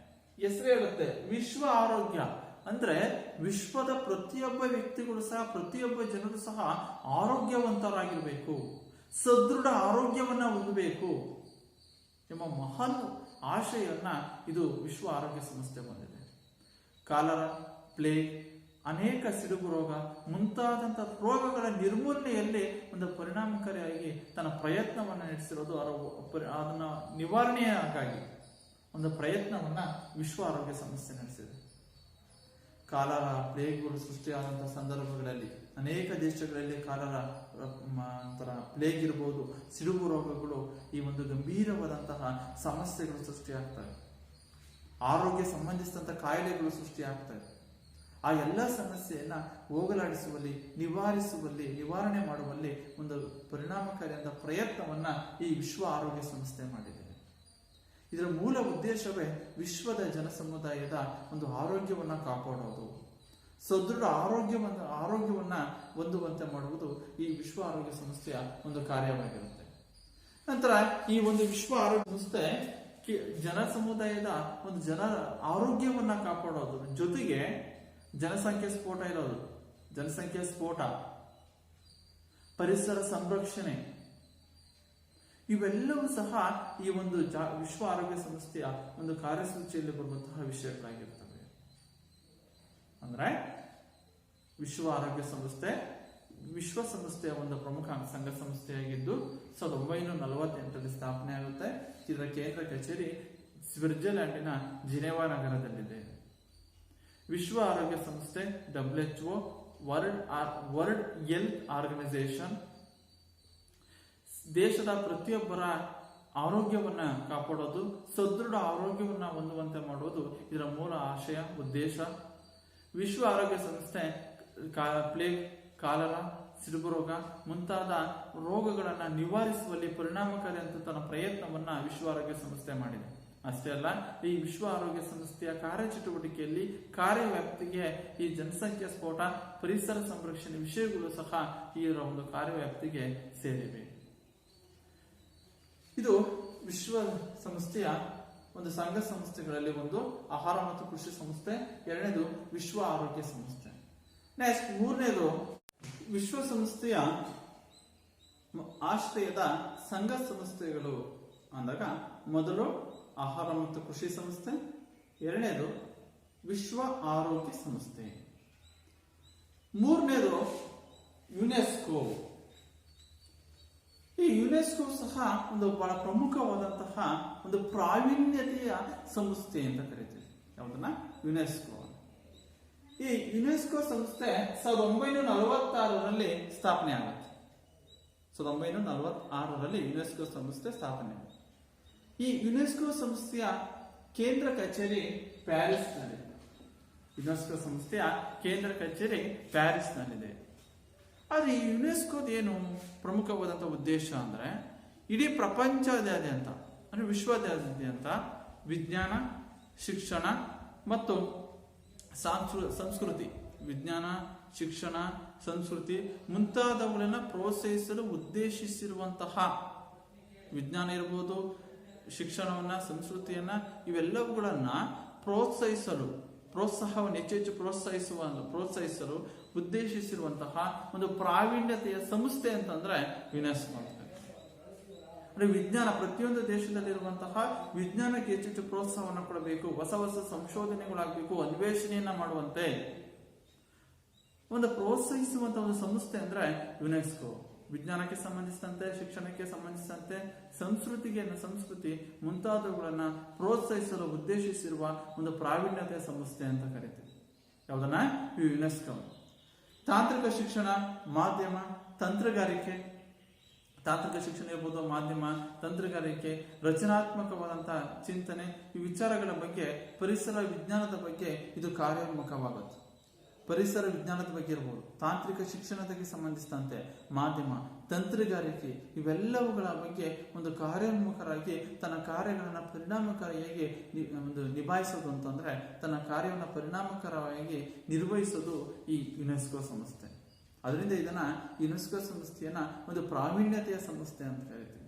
ಹೆಸರು ಹೇಳುತ್ತೆ, ವಿಶ್ವ ಆರೋಗ್ಯ ಅಂದ್ರೆ ವಿಶ್ವದ ಪ್ರತಿಯೊಬ್ಬ ವ್ಯಕ್ತಿಗಳು ಸಹ, ಪ್ರತಿಯೊಬ್ಬ ಜನರು ಸಹ ಆರೋಗ್ಯವಂತರಾಗಿರ್ಬೇಕು. ಸದೃಢ ಆರೋಗ್ಯವನ್ನ ಹೊಂದಬೇಕು ಎಂಬ ಮಹಾನ್ ಆಶಯವನ್ನ ಇದು ವಿಶ್ವ ಆರೋಗ್ಯ ಸಂಸ್ಥೆ ಹೊಂದಿದೆ. ಕಾಲರ, ಪ್ಲೇಗ್, ಅನೇಕ ಸಿಡುಬು ರೋಗ ಮುಂತಾದಂಥ ರೋಗಗಳ ನಿರ್ಮೂಲನೆಯಲ್ಲಿ ಒಂದು ಪರಿಣಾಮಕಾರಿಯಾಗಿ ತನ್ನ ಪ್ರಯತ್ನವನ್ನು ನಡೆಸಿರೋದು, ಅದನ್ನ ನಿವಾರಣೆಯಾಗಿ ಒಂದು ಪ್ರಯತ್ನವನ್ನ ವಿಶ್ವ ಆರೋಗ್ಯ ಸಂಸ್ಥೆ ನಡೆಸಿದೆ. ಕಾಲರ, ಪ್ಲೇಗ್ಗಳು ಸೃಷ್ಟಿಯಾದಂತಹ ಸಂದರ್ಭಗಳಲ್ಲಿ ಅನೇಕ ದೇಶಗಳಲ್ಲಿ ಕಾಲರ, ಪ್ಲೇಗ್ ಇರಬಹುದು, ಸಿಡುಬು ರೋಗಗಳು, ಈ ಒಂದು ಗಂಭೀರವಾದಂತಹ ಸಮಸ್ಯೆಗಳು ಸೃಷ್ಟಿಯಾಗ್ತವೆ. ಆರೋಗ್ಯ ಸಂಬಂಧಿಸಿದಂಥ ಕಾಯಿಲೆಗಳು ಸೃಷ್ಟಿಯಾಗ್ತವೆ. ಆ ಎಲ್ಲ ಸಮಸ್ಯೆಯನ್ನ ಹೋಗಲಾಡಿಸುವಲ್ಲಿ, ನಿವಾರಣೆ ಮಾಡುವಲ್ಲಿ ಒಂದು ಪರಿಣಾಮಕಾರಿಯಾದ ಪ್ರಯತ್ನವನ್ನ ಈ ವಿಶ್ವ ಆರೋಗ್ಯ ಸಂಸ್ಥೆ ಮಾಡಿದೆ. ಇದರ ಮೂಲ ಉದ್ದೇಶವೇ ವಿಶ್ವದ ಜನಸಮುದಾಯದ ಒಂದು ಆರೋಗ್ಯವನ್ನ ಕಾಪಾಡೋದು, ಸದೃಢ ಆರೋಗ್ಯವನ್ನ ಹೊಂದುವಂತೆ ಮಾಡುವುದು ಈ ವಿಶ್ವ ಆರೋಗ್ಯ ಸಂಸ್ಥೆಯ ಒಂದು ಕಾರ್ಯವಾಗಿರುತ್ತೆ. ನಂತರ ಈ ಒಂದು ವಿಶ್ವ ಆರೋಗ್ಯ ಸಂಸ್ಥೆ ಜನ ಸಮುದಾಯದ ಒಂದು ಜನರ ಆರೋಗ್ಯವನ್ನ ಕಾಪಾಡೋದು ಜೊತೆಗೆ ಜನಸಂಖ್ಯೆ ಸ್ಫೋಟ, ಪರಿಸರ ಸಂರಕ್ಷಣೆ, ಇವೆಲ್ಲವೂ ಸಹ ಈ ಒಂದು ವಿಶ್ವ ಆರೋಗ್ಯ ಸಂಸ್ಥೆಯ ಒಂದು ಕಾರ್ಯಸೂಚಿಯಲ್ಲಿ ಬರುವಂತಹ ವಿಷಯಗಳಾಗಿರ್ತವೆ. ಅಂದ್ರೆ ವಿಶ್ವ ಆರೋಗ್ಯ ಸಂಸ್ಥೆ ವಿಶ್ವಸಂಸ್ಥೆಯ ಒಂದು ಪ್ರಮುಖ ಸಂಘ ಸಂಸ್ಥೆಯಾಗಿದ್ದು 1948ರಲ್ಲಿ ಸ್ಥಾಪನೆ ಆಗುತ್ತೆ. ಇದರ ಕೇಂದ್ರ ಕಚೇರಿ ಸ್ವಿಟ್ಜರ್ಲ್ಯಾಂಡಿನ ಜಿನೆವಾ ನಗರದಲ್ಲಿದೆ. ವಿಶ್ವ ಆರೋಗ್ಯ ಸಂಸ್ಥೆ WHO, ವರ್ಲ್ಡ್ ಹೆಲ್ತ್ ಆರ್ಗನೈಸೇಷನ್, ದೇಶದ ಪ್ರತಿಯೊಬ್ಬರ ಆರೋಗ್ಯವನ್ನ ಕಾಪಾಡೋದು, ಸದೃಢ ಆರೋಗ್ಯವನ್ನ ಹೊಂದುವಂತೆ ಮಾಡುವುದು ಇದರ ಮೂಲ ಆಶಯ, ಉದ್ದೇಶ. ವಿಶ್ವ ಆರೋಗ್ಯ ಸಂಸ್ಥೆ ಪ್ಲೇಗ್, ಕಾಲರ, ಸಿಡುಬು ರೋಗ ಮುಂತಾದ ರೋಗಗಳನ್ನ ನಿವಾರಿಸುವಲ್ಲಿ ಪರಿಣಾಮಕಾರಿ ಅಂತ ತನ್ನ ಪ್ರಯತ್ನವನ್ನ ವಿಶ್ವ ಆರೋಗ್ಯ ಸಂಸ್ಥೆ ಮಾಡಿದೆ. ಅಷ್ಟೇ ಅಲ್ಲ, ಈ ವಿಶ್ವ ಆರೋಗ್ಯ ಸಂಸ್ಥೆಯ ಕಾರ್ಯಚಟುವಟಿಕೆಯಲ್ಲಿ ಕಾರ್ಯವ್ಯಾಪ್ತಿಗೆ ಈ ಜನಸಂಖ್ಯಾ ಸ್ಫೋಟ, ಪರಿಸರ ಸಂರಕ್ಷಣೆ ವಿಷಯಗಳು ಸಹ ಈ ಒಂದು ಕಾರ್ಯವ್ಯಾಪ್ತಿಗೆ ಸೇರಿವೆ. ಇದು ವಿಶ್ವ ಸಂಸ್ಥೆಯ ಒಂದು ಸಂಘ ಸಂಸ್ಥೆಗಳಲ್ಲಿ ಒಂದು ಆಹಾರ ಮತ್ತು ಕೃಷಿ ಸಂಸ್ಥೆ. ಎರಡನೇದು ವಿಶ್ವ ಆರೋಗ್ಯ ಸಂಸ್ಥೆ. ನೆಕ್ಸ್ಟ್ ಮೂರನೇದು ವಿಶ್ವಸಂಸ್ಥೆಯ ಆಶ್ರಯದ ಸಂಘ ಸಂಸ್ಥೆಗಳು ಅಂದಾಗ ಮೊದಲು ಆಹಾರ ಮತ್ತು ಕೃಷಿ ಸಂಸ್ಥೆ, ಎರಡನೇದು ವಿಶ್ವ ಆರೋಗ್ಯ ಸಂಸ್ಥೆ, ಮೂರನೇದು ಯುನೆಸ್ಕೋ. ಈ ಯುನೆಸ್ಕೋ ಸಹ ಒಂದು ಬಹಳ ಪ್ರಮುಖವಾದಂತಹ ಒಂದು ಪ್ರಾವೀಣ್ಯತೆಯ ಸಂಸ್ಥೆ ಅಂತ ಕರೀತೀವಿ. ಯಾವುದನ್ನ? ಯುನೆಸ್ಕೋ. ಈ ಯುನೆಸ್ಕೋ ಸಂಸ್ಥೆ 1946ರಲ್ಲಿ ಸ್ಥಾಪನೆ ಆಗುತ್ತೆ. 1946ರಲ್ಲಿ ಯುನೆಸ್ಕೋ ಸಂಸ್ಥೆ ಸ್ಥಾಪನೆ ಆಗುತ್ತೆ. ಈ ಯುನೆಸ್ಕೋ ಸಂಸ್ಥೆಯ ಕೇಂದ್ರ ಕಚೇರಿ ಪ್ಯಾರಿಸ್ನಲ್ಲಿದೆ. ಯುನೆಸ್ಕೋ ಸಂಸ್ಥೆಯ ಕೇಂದ್ರ ಕಚೇರಿ ಪ್ಯಾರಿಸ್ನಲ್ಲಿದೆ. ಆದ್ರೆ ಈ ಯುನೆಸ್ಕೋದ ಏನು ಪ್ರಮುಖವಾದಂತಹ ಉದ್ದೇಶ ಅಂದ್ರೆ, ಇಡೀ ಪ್ರಪಂಚದಾದ್ಯಂತ ಅಂದ್ರೆ ವಿಶ್ವದಾದ್ಯಂತ ವಿಜ್ಞಾನ, ಶಿಕ್ಷಣ ಮತ್ತು ಸಂಸ್ಕೃತಿ, ವಿಜ್ಞಾನ, ಶಿಕ್ಷಣ, ಸಂಸ್ಕೃತಿ ಮುಂತಾದವುಗಳನ್ನ ಪ್ರೋತ್ಸಾಹಿಸಲು ಉದ್ದೇಶಿಸಿರುವಂತಹ, ವಿಜ್ಞಾನ ಇರಬಹುದು, ಶಿಕ್ಷಣವನ್ನ, ಸಂಸ್ಕೃತಿಯನ್ನ, ಇವೆಲ್ಲವುಗಳನ್ನ ಪ್ರೋತ್ಸಾಹವನ್ನು ಹೆಚ್ಚು ಪ್ರೋತ್ಸಾಹಿಸಲು ಉದ್ದೇಶಿಸಿರುವಂತಹ ಒಂದು ಪ್ರಾವೀಣ್ಯತೆಯ ಸಂಸ್ಥೆ ಅಂತಂದ್ರೆ ಯುನೆಸ್ಕೋ ಅಂತ. ಅಂದ್ರೆ ವಿಜ್ಞಾನ, ಪ್ರತಿಯೊಂದು ದೇಶದಲ್ಲಿರುವಂತಹ ವಿಜ್ಞಾನಕ್ಕೆ ಹೆಚ್ಚು ಪ್ರೋತ್ಸಾಹವನ್ನು ಕೊಡಬೇಕು, ಹೊಸ ಹೊಸ ಸಂಶೋಧನೆಗಳಾಗಬೇಕು, ಅನ್ವೇಷಣೆಯನ್ನ ಮಾಡುವಂತೆ ಒಂದು ಪ್ರೋತ್ಸಾಹಿಸುವಂತಹ ಒಂದು ಸಂಸ್ಥೆ ಅಂದ್ರೆ ಯುನೆಸ್ಕೋ. ವಿಜ್ಞಾನಕ್ಕೆ ಸಂಬಂಧಿಸಿದಂತೆ, ಶಿಕ್ಷಣಕ್ಕೆ ಸಂಬಂಧಿಸಿದಂತೆ, ಸಂಸ್ಕೃತಿ ಮುಂತಾದವುಗಳನ್ನ ಪ್ರೋತ್ಸಾಹಿಸಲು ಉದ್ದೇಶಿಸಿರುವ ಒಂದು ಪ್ರಾವೀಣ್ಯತೆಯ ಸಂಸ್ಥೆ ಅಂತ ಕರೀತೀವಿ. ಯಾವುದನ್ನ? ಯುನೆಸ್ಕೋ. ತಾಂತ್ರಿಕ ಶಿಕ್ಷಣ, ಮಾಧ್ಯಮ, ತಂತ್ರಗಾರಿಕೆ, ತಾಂತ್ರಿಕ ಶಿಕ್ಷಣ ಇರ್ಬೋದು, ಮಾಧ್ಯಮ, ತಂತ್ರಗಾರಿಕೆ, ರಚನಾತ್ಮಕವಾದಂತಹ ಚಿಂತನೆ, ಈ ವಿಚಾರಗಳ ಬಗ್ಗೆ, ಪರಿಸರ ವಿಜ್ಞಾನದ ಬಗ್ಗೆ ಇದು ಕಾರ್ಯೋನ್ಮುಖವಾಗುತ್ತೆ. ಪರಿಸರ ವಿಜ್ಞಾನದ ಬಗ್ಗೆ ಇರ್ಬೋದು, ತಾಂತ್ರಿಕ ಶಿಕ್ಷಣಕ್ಕೆ ಸಂಬಂಧಿಸಿದಂತೆ, ಮಾಧ್ಯಮ, ತಂತ್ರಗಾರಿಕೆ, ಇವೆಲ್ಲವುಗಳ ಬಗ್ಗೆ ಒಂದು ಕಾರ್ಯೋನ್ಮುಖರಾಗಿ ತನ್ನ ಕಾರ್ಯಗಳನ್ನ ಪರಿಣಾಮಕಾರಿಯಾಗಿ ಒಂದು ನಿಭಾಯಿಸೋದು ಅಂತಂದ್ರೆ, ತನ್ನ ಕಾರ್ಯವನ್ನು ಪರಿಣಾಮಕಾರಿಯಾಗಿ ನಿರ್ವಹಿಸೋದು ಈ ಯುನೆಸ್ಕೋ ಸಂಸ್ಥೆ. ಅದರಿಂದ ಇದನ್ನ ಯುನೆಸ್ಕೋ ಸಂಸ್ಥೆಯನ್ನ ಒಂದು ಪ್ರಾವೀಣ್ಯತೆಯ ಸಂಸ್ಥೆ ಅಂತ ಕರಿತೀವಿ.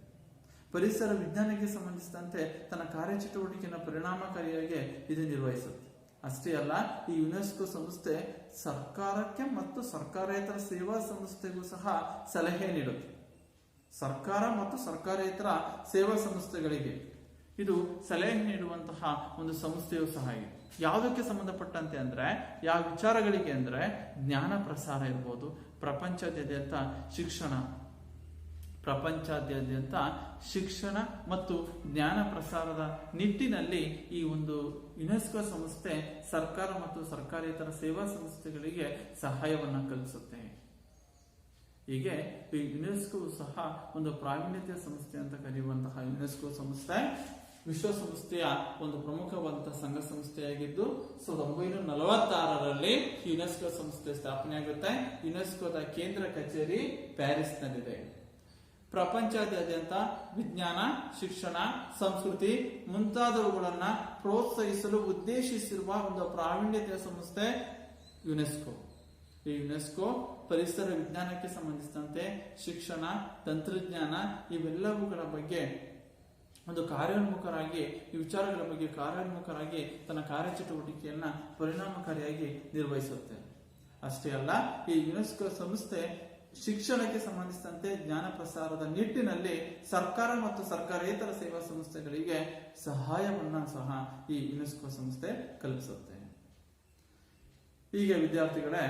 ಪರಿಸರ ವಿಜ್ಞಾನಕ್ಕೆ ಸಂಬಂಧಿಸಿದಂತೆ ತನ್ನ ಕಾರ್ಯಚಟುವಟಿಕೆಯನ್ನು ಪರಿಣಾಮಕಾರಿಯಾಗಿ ಇದು ನಿರ್ವಹಿಸುತ್ತೆ. ಅಷ್ಟೇ ಅಲ್ಲ, ಈ ಯುನೆಸ್ಕೋ ಸಂಸ್ಥೆ ಸರ್ಕಾರಕ್ಕೆ ಮತ್ತು ಸರ್ಕಾರೇತರ ಸೇವಾ ಸಂಸ್ಥೆಗೂ ಸಹ ಸಲಹೆ ನೀಡುತ್ತೆ. ಸರ್ಕಾರ ಮತ್ತು ಸರ್ಕಾರೇತರ ಸೇವಾ ಸಂಸ್ಥೆಗಳಿಗೆ ಇದು ಸಲಹೆ ನೀಡುವಂತಹ ಒಂದು ಸಂಸ್ಥೆಯೂ ಸಹ ಇದೆ. ಯಾವುದಕ್ಕೆ ಸಂಬಂಧಪಟ್ಟಂತೆ ಅಂದ್ರೆ ಯಾವ ವಿಚಾರಗಳಿಗೆ ಅಂದ್ರೆ ಜ್ಞಾನ ಪ್ರಸಾರ ಇರ್ಬೋದು, ಪ್ರಪಂಚಾದ್ಯಂತ ಶಿಕ್ಷಣ ಮತ್ತು ಜ್ಞಾನ ಪ್ರಸಾರದ ನಿಟ್ಟಿನಲ್ಲಿ ಈ ಒಂದು ಯುನೆಸ್ಕೋ ಸಂಸ್ಥೆ ಸರ್ಕಾರ ಮತ್ತು ಸರ್ಕಾರೇತರ ಸೇವಾ ಸಂಸ್ಥೆಗಳಿಗೆ ಸಹಾಯವನ್ನ ಕಲ್ಪಿಸುತ್ತೆ. ಹೀಗೆ ಈ ಯುನೆಸ್ಕೋ ಸಹ ಒಂದು ಪ್ರಾವೀಣ್ಯತೆಯ ಸಂಸ್ಥೆ ಅಂತ ಕರೆಯುವಂತಹ ಯುನೆಸ್ಕೋ ಸಂಸ್ಥೆ ವಿಶ್ವಸಂಸ್ಥೆಯ ಒಂದು ಪ್ರಮುಖವಾದಂತಹ ಸಂಘ ಸಂಸ್ಥೆಯಾಗಿದ್ದು 1946ರಲ್ಲಿ ಯುನೆಸ್ಕೋ ಸಂಸ್ಥೆ ಸ್ಥಾಪನೆಯಾಗುತ್ತೆ. ಯುನೆಸ್ಕೋದ ಕೇಂದ್ರ ಕಚೇರಿ ಪ್ಯಾರಿಸ್ನಲ್ಲಿದೆ. ಪ್ರಪಂಚಾದ್ಯಂತ ವಿಜ್ಞಾನ, ಶಿಕ್ಷಣ, ಸಂಸ್ಕೃತಿ ಮುಂತಾದವುಗಳನ್ನ ಪ್ರೋತ್ಸಾಹಿಸಲು ಉದ್ದೇಶಿಸಿರುವ ಒಂದು ಪ್ರಾವೀಣ್ಯತೆಯ ಸಂಸ್ಥೆ ಯುನೆಸ್ಕೋ. ಈ ಯುನೆಸ್ಕೋ ಪರಿಸರ ವಿಜ್ಞಾನಕ್ಕೆ ಸಂಬಂಧಿಸಿದಂತೆ ಶಿಕ್ಷಣ, ತಂತ್ರಜ್ಞಾನ ಇವೆಲ್ಲವುಗಳ ಬಗ್ಗೆ ಒಂದು ಕಾರ್ಯೋನ್ಮುಖರಾಗಿ ಈ ವಿಚಾರಗಳ ಬಗ್ಗೆ ಕಾರ್ಯೋನ್ಮುಖರಾಗಿ ತನ್ನ ಕಾರ್ಯಚಟುವಟಿಕೆಯನ್ನ ಪರಿಣಾಮಕಾರಿಯಾಗಿ ನಿರ್ವಹಿಸುತ್ತೆ. ಅಷ್ಟೇ ಅಲ್ಲ, ಈ ಯುನೆಸ್ಕೋ ಸಂಸ್ಥೆ ಶಿಕ್ಷಣಕ್ಕೆ ಸಂಬಂಧಿಸಿದಂತೆ ಜ್ಞಾನ ಪ್ರಸಾರದ ನಿಟ್ಟಿನಲ್ಲಿ ಸರ್ಕಾರ ಮತ್ತು ಸರ್ಕಾರೇತರ ಸೇವಾ ಸಂಸ್ಥೆಗಳಿಗೆ ಸಹಾಯವನ್ನ ಸಹ ಈ ಯುನೆಸ್ಕೋ ಸಂಸ್ಥೆ ಕಲ್ಪಿಸುತ್ತೆ. ಹೀಗೆ ವಿದ್ಯಾರ್ಥಿಗಳೇ,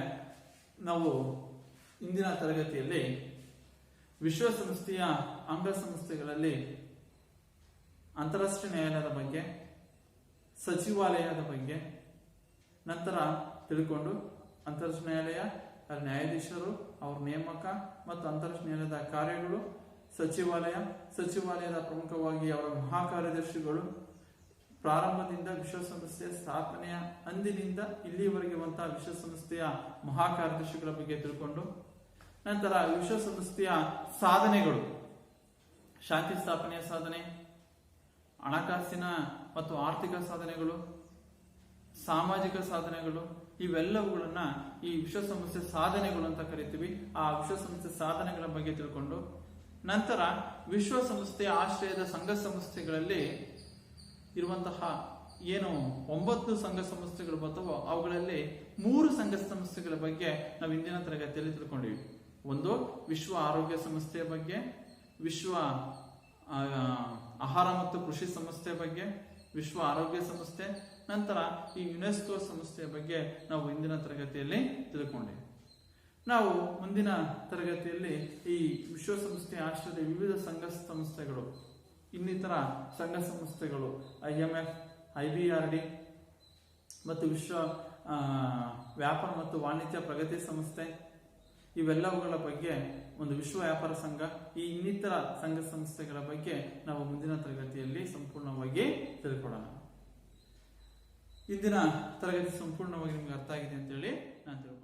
ನಾವು ಇಂದಿನ ತರಗತಿಯಲ್ಲಿ ವಿಶ್ವಸಂಸ್ಥೆಯ ಅಂಗಸಂಸ್ಥೆಗಳಲ್ಲಿ ಅಂತಾರಾಷ್ಟ್ರೀಯ ನ್ಯಾಯಾಲಯದ ಬಗ್ಗೆ, ಸಚಿವಾಲಯದ ಬಗ್ಗೆ ನಂತರ ತಿಳ್ಕೊಂಡು ಅಂತಾರಾಷ್ಟ್ರೀಯ ನ್ಯಾಯಾಲಯ, ನ್ಯಾಯಾಧೀಶರು, ಅವರ ನೇಮಕ ಮತ್ತು ಅಂತಾರಾಷ್ಟ್ರೀಯ ನ್ಯಾಯಾಲಯದ ಕಾರ್ಯಗಳು, ಸಚಿವಾಲಯದ ಪ್ರಮುಖವಾಗಿ ಅವರ ಮಹಾಕಾರ್ಯದರ್ಶಿಗಳು, ಪ್ರಾರಂಭದಿಂದ ವಿಶ್ವಸಂಸ್ಥೆಯ ಸ್ಥಾಪನೆಯ ಅಂದಿನಿಂದ ಇಲ್ಲಿಯವರೆಗೆ ಇರುವಂತಹ ವಿಶ್ವಸಂಸ್ಥೆಯ ಮಹಾಕಾರ್ಯದರ್ಶಿಗಳ ಬಗ್ಗೆ ತಿಳ್ಕೊಂಡು ನಂತರ ವಿಶ್ವಸಂಸ್ಥೆಯ ಸಾಧನೆಗಳು, ಶಾಂತಿ ಸ್ಥಾಪನೆಯ ಸಾಧನೆ, ಹಣಕಾಸಿನ ಮತ್ತು ಆರ್ಥಿಕ ಸಾಧನೆಗಳು, ಸಾಮಾಜಿಕ ಸಾಧನೆಗಳು ಇವೆಲ್ಲವುಗಳನ್ನ ಈ ವಿಶ್ವಸಂಸ್ಥೆ ಸಾಧನೆಗಳು ಅಂತ ಕರಿತೀವಿ. ಆ ವಿಶ್ವಸಂಸ್ಥೆ ಸಾಧನೆಗಳ ಬಗ್ಗೆ ತಿಳ್ಕೊಂಡು ನಂತರ ವಿಶ್ವಸಂಸ್ಥೆಯ ಆಶ್ರಯದ ಸಂಘ ಸಂಸ್ಥೆಗಳಲ್ಲಿ ಇರುವಂತಹ ಏನು 9 ಸಂಘ ಸಂಸ್ಥೆಗಳು ಬರ್ತವೋ ಅವುಗಳಲ್ಲಿ 3 ಸಂಘ ಸಂಸ್ಥೆಗಳ ಬಗ್ಗೆ ನಾವು ಇಂದಿನ ತರಗತಿಯಲ್ಲಿ ತಿಳ್ಕೊಂಡಿವಿ. ಒಂದು ವಿಶ್ವ ಆರೋಗ್ಯ ಸಂಸ್ಥೆಯ ಬಗ್ಗೆ, ವಿಶ್ವ ಆಹಾರ ಮತ್ತು ಕೃಷಿ ಸಂಸ್ಥೆ ಬಗ್ಗೆ, ವಿಶ್ವ ಆರೋಗ್ಯ ಸಂಸ್ಥೆ, ನಂತರ ಈ ಯುನೆಸ್ಕೋ ಸಂಸ್ಥೆಯ ಬಗ್ಗೆ ನಾವು ಇಂದಿನ ತರಗತಿಯಲ್ಲಿ ತಿಳ್ಕೊಂಡಿವಿ. ನಾವು ಮುಂದಿನ ತರಗತಿಯಲ್ಲಿ ಈ ವಿಶ್ವಸಂಸ್ಥೆಯ ಆಶ್ರಯದ ವಿವಿಧ ಸಂಘ ಸಂಸ್ಥೆಗಳು, ಇನ್ನಿತರ ಸಂಘ ಸಂಸ್ಥೆಗಳು, IMF, IBRD ಮತ್ತು ವಿಶ್ವ ವ್ಯಾಪಾರ ಮತ್ತು ವಾಣಿಜ್ಯ ಪ್ರಗತಿ ಸಂಸ್ಥೆ ಇವೆಲ್ಲವುಗಳ ಬಗ್ಗೆ, ಒಂದು ವಿಶ್ವ ವ್ಯಾಪಾರ ಸಂಘ, ಈ ಇನ್ನಿತರ ಸಂಘ ಸಂಸ್ಥೆಗಳ ಬಗ್ಗೆ ನಾವು ಮುಂದಿನ ತರಗತಿಯಲ್ಲಿ ಸಂಪೂರ್ಣವಾಗಿ ತಿಳ್ಕೊಳ್ಳೋಣ. ಇಂದಿನ ತರಗತಿ ಸಂಪೂರ್ಣವಾಗಿ ನಿಮ್ಗೆ ಅರ್ಥ ಆಗಿದೆ ಅಂತೇಳಿ ನಾನು ತಿಳ್ಕೊಳ್ಳೋಣ.